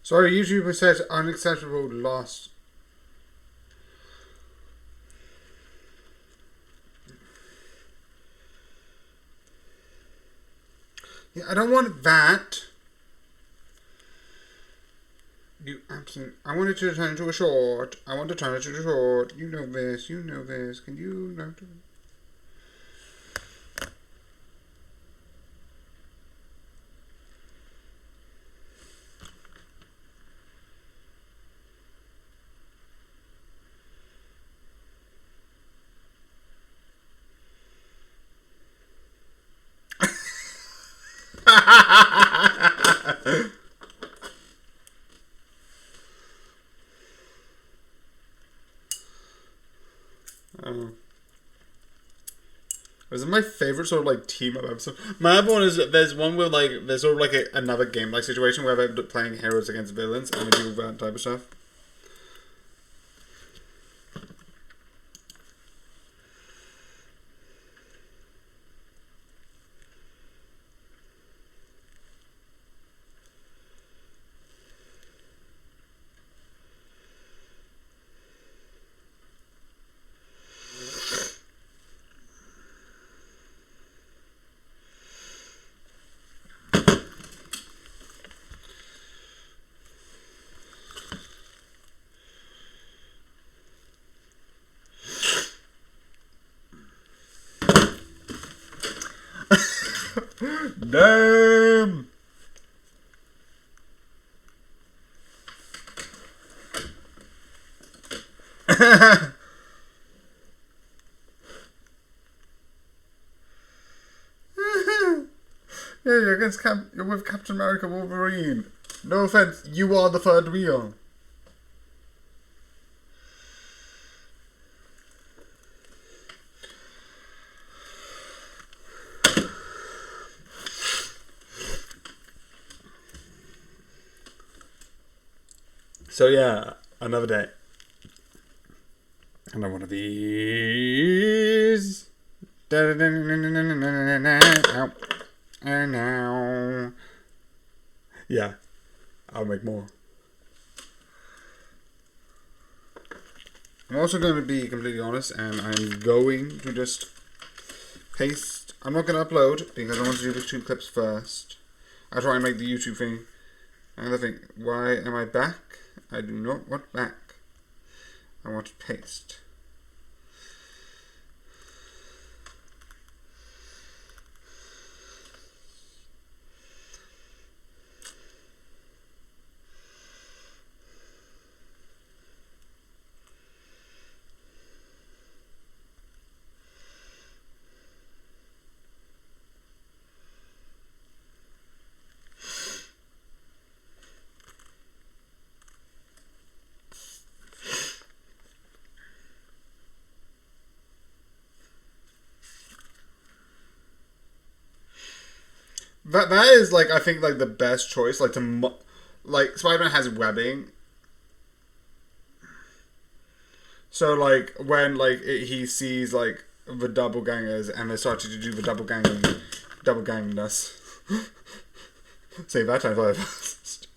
D: Sorry, YouTube says unacceptable loss. Yeah, I don't want that. You absolutely. I want it to turn into a short. I want to turn it into a short. You know this. You know this. Can you not do it? This is my favorite sort of like team up episode. My other one is there's one where like there's sort of like another game like situation where I'm playing heroes against villains and we do that type of stuff. Damn! Yeah, you're with Captain America Wolverine. No offense, you are the third wheel. So yeah, another day. Another one of these. Ow. And now. Yeah, I'll make more. I'm also going to be completely honest, and I'm going to just paste. I'm not going to upload because I want to do the 2 clips first. I'll try and make the YouTube thing. And I think, why am I back? I do not want back. I want to paste. That is like, I think, like the best choice. Like like Spider-Man has webbing, so like when like he sees like the double gangers and they started to do the double ganging us. Say that time fast.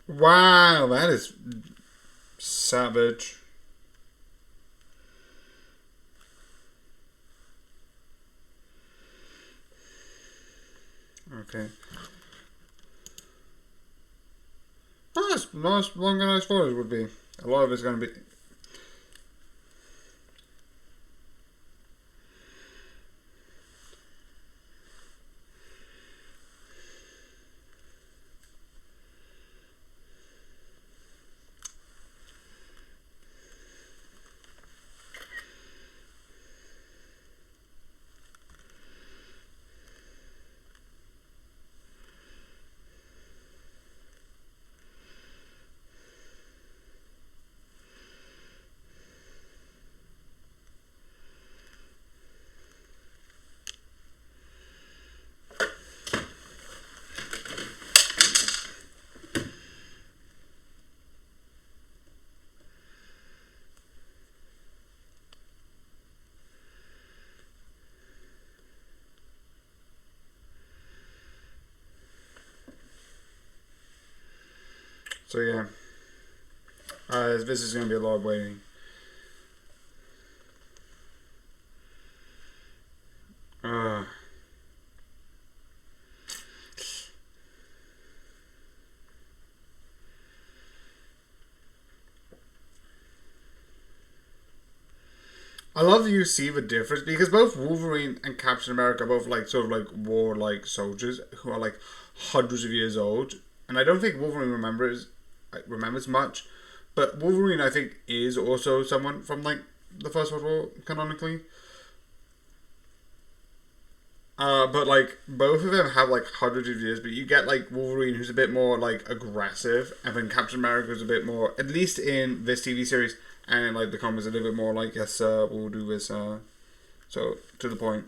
D: Wow, that is savage. Okay. Nice, long and nice photos would be. A lot of it's going to be. So yeah, this is going to be a lot of waiting. I love you see the difference because both Wolverine and Captain America are both like sort of like warlike soldiers who are like hundreds of years old, and I don't think Wolverine remembers much, but Wolverine I think is also someone from like the First World War canonically. But like both of them have like hundreds of years, but you get like Wolverine, who's a bit more like aggressive, and then Captain America's a bit more, at least in this TV series and in like the comics, a little bit more like, yes, we'll do this. So to the point.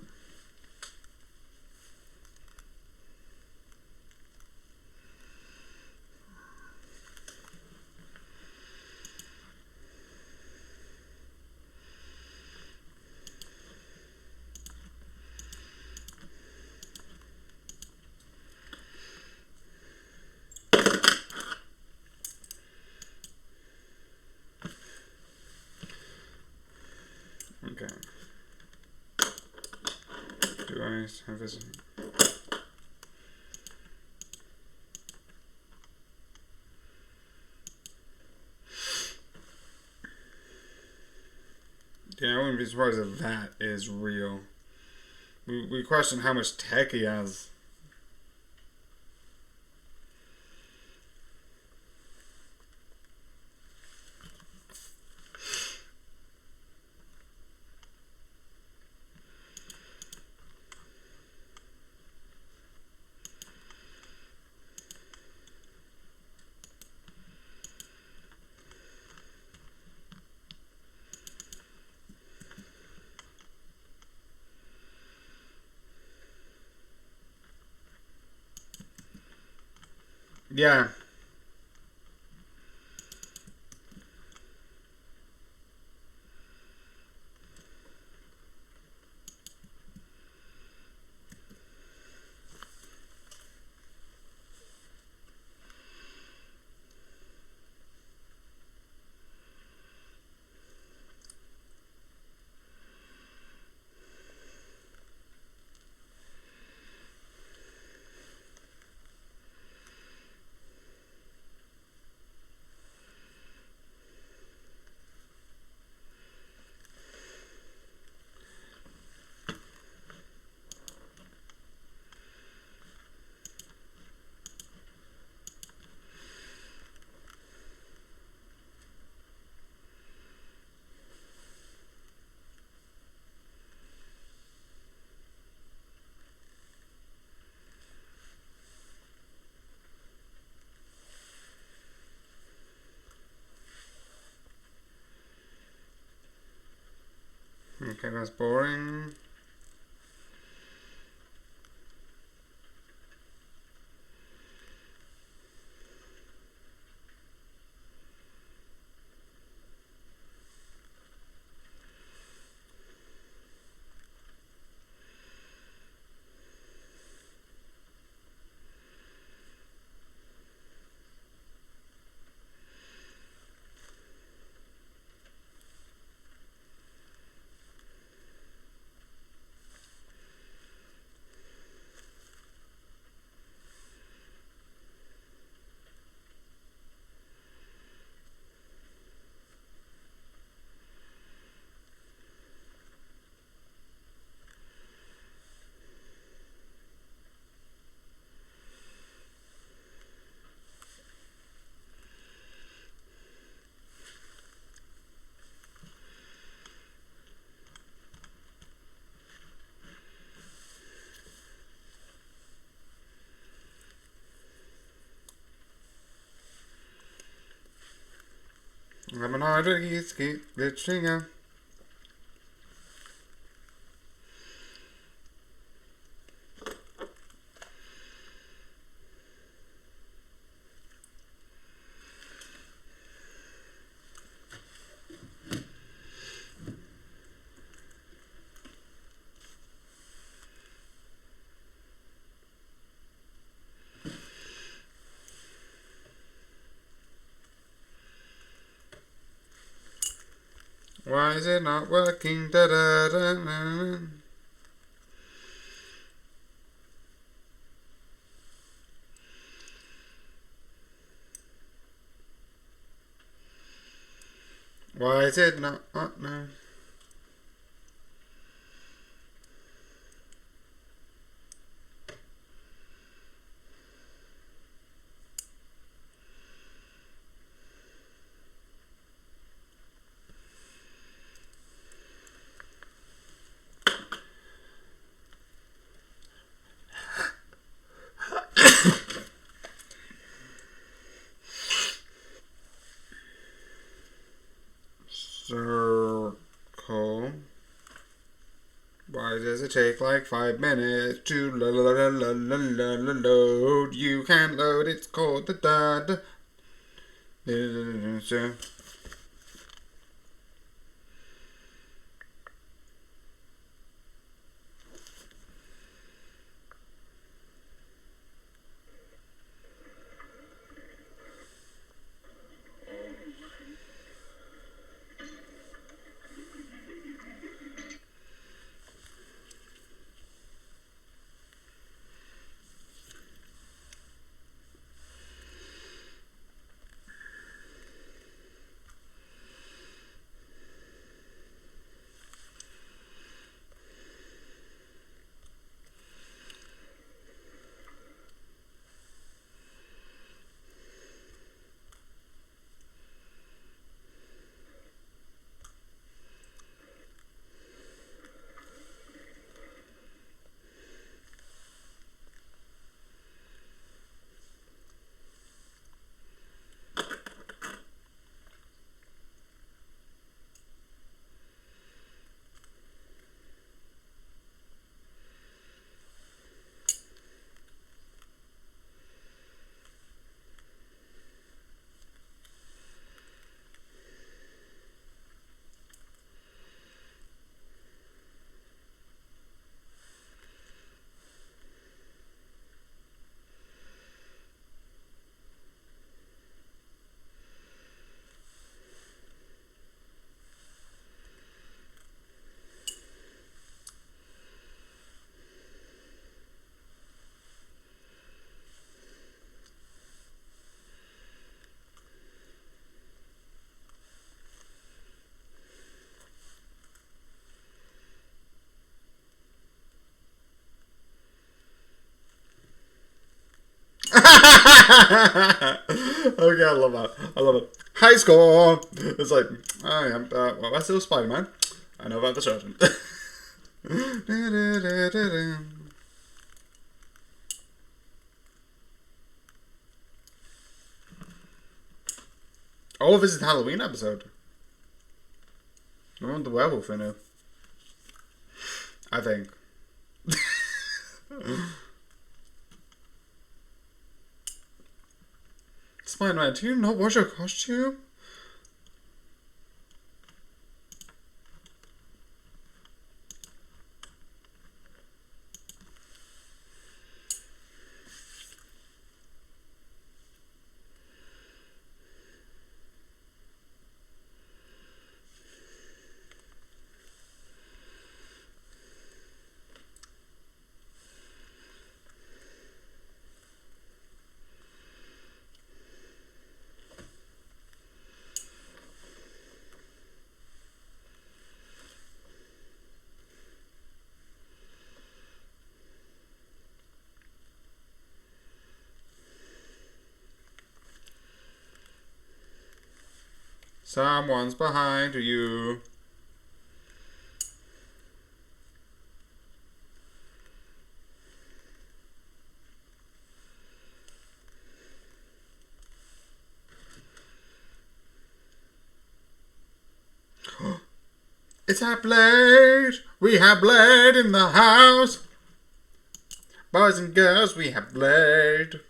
D: Okay. Do I have this? Yeah, I wouldn't be surprised if that is real. We question how much tech he has. Yeah. Okay, that's boring. Lemonade, keep glitching out. Why is it not working? Da da da da. Why is it not? No. it take like 5 minutes to load? You can't load, it's called the dad. Okay, I love that. I love it. High score! It's like, I am, well, that's still Spider-Man. I know about the sergeant. Oh, this is the Halloween episode. I want the werewolf in it. I think. Spider-Man, do you not wash your costume? Someone's behind you. It's our Blade. We have Blade in the house. Boys and girls, we have Blade.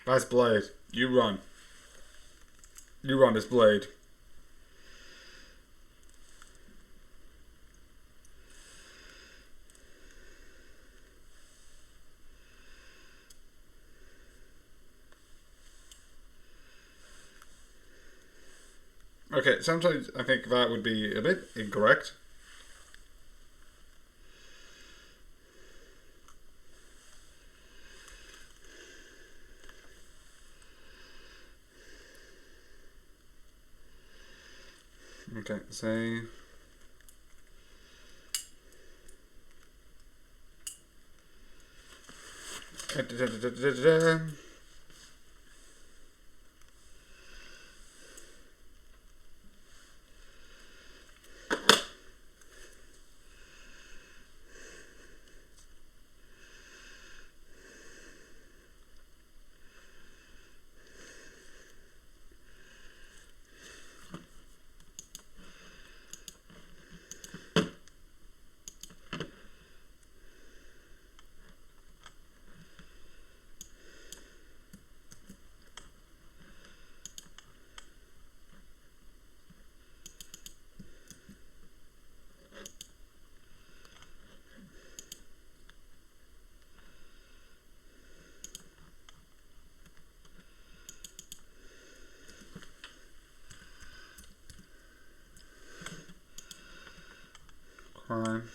D: That's Blade. You run. You run, it's Blade. Okay, sometimes I think that would be a bit incorrect. Okay, say. Crime.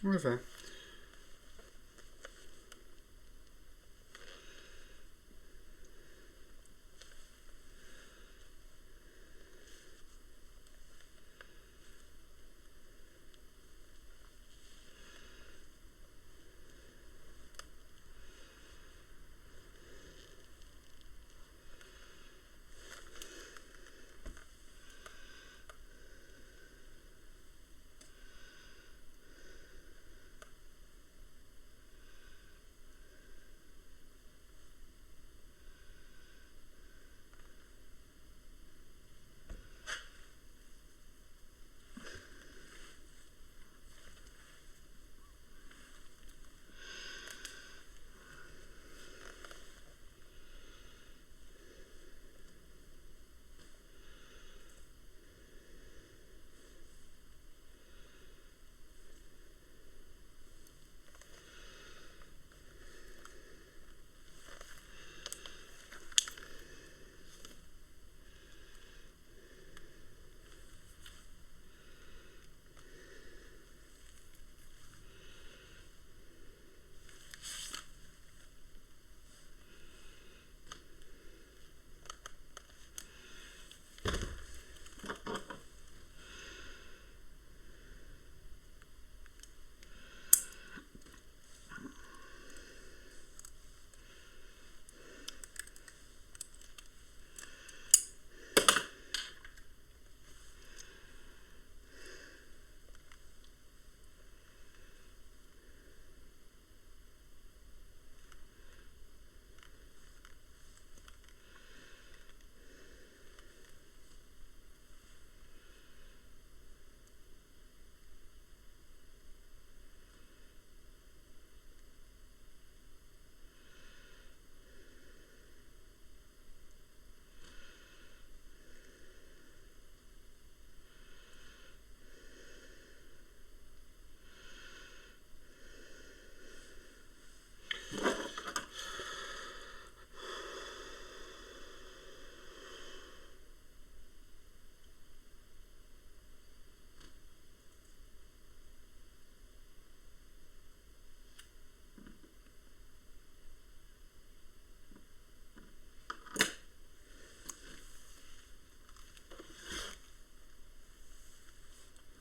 D: River.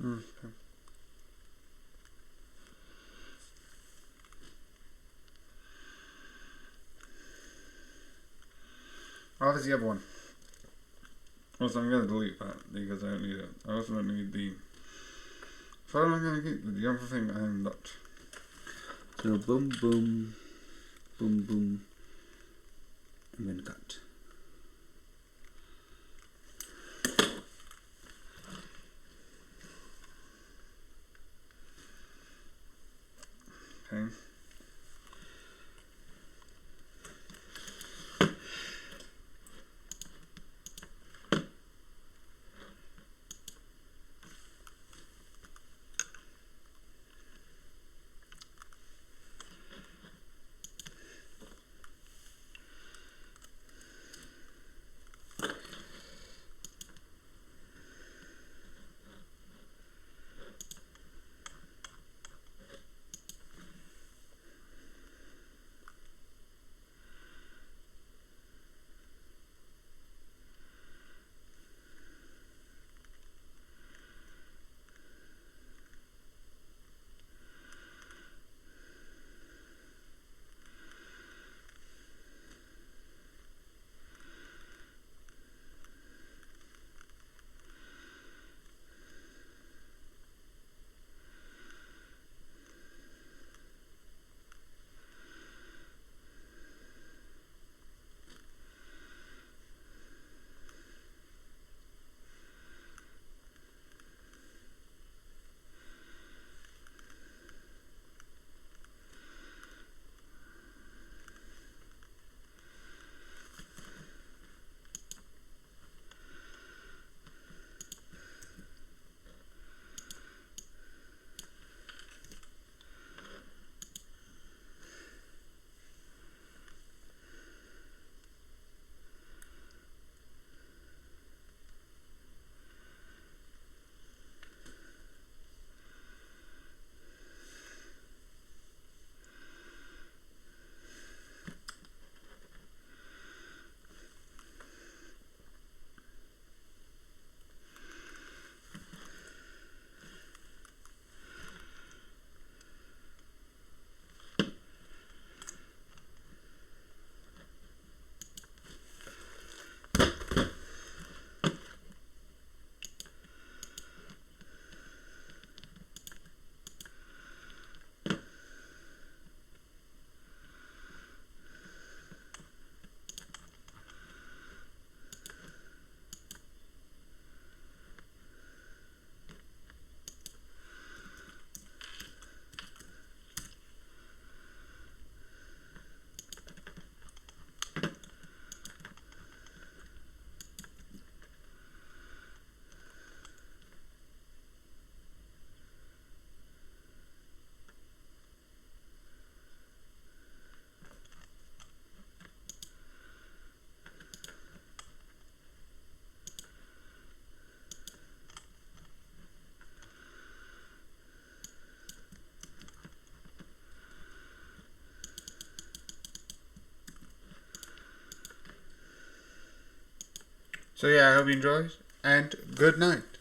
D: Okay. have is the other one. Also, I'm going to delete that because I don't need it. I also don't need the... So I'm going to keep the other thing I unlocked. So boom, boom, boom, boom, and then cut. Okay. So yeah, I hope you enjoyed, and good night.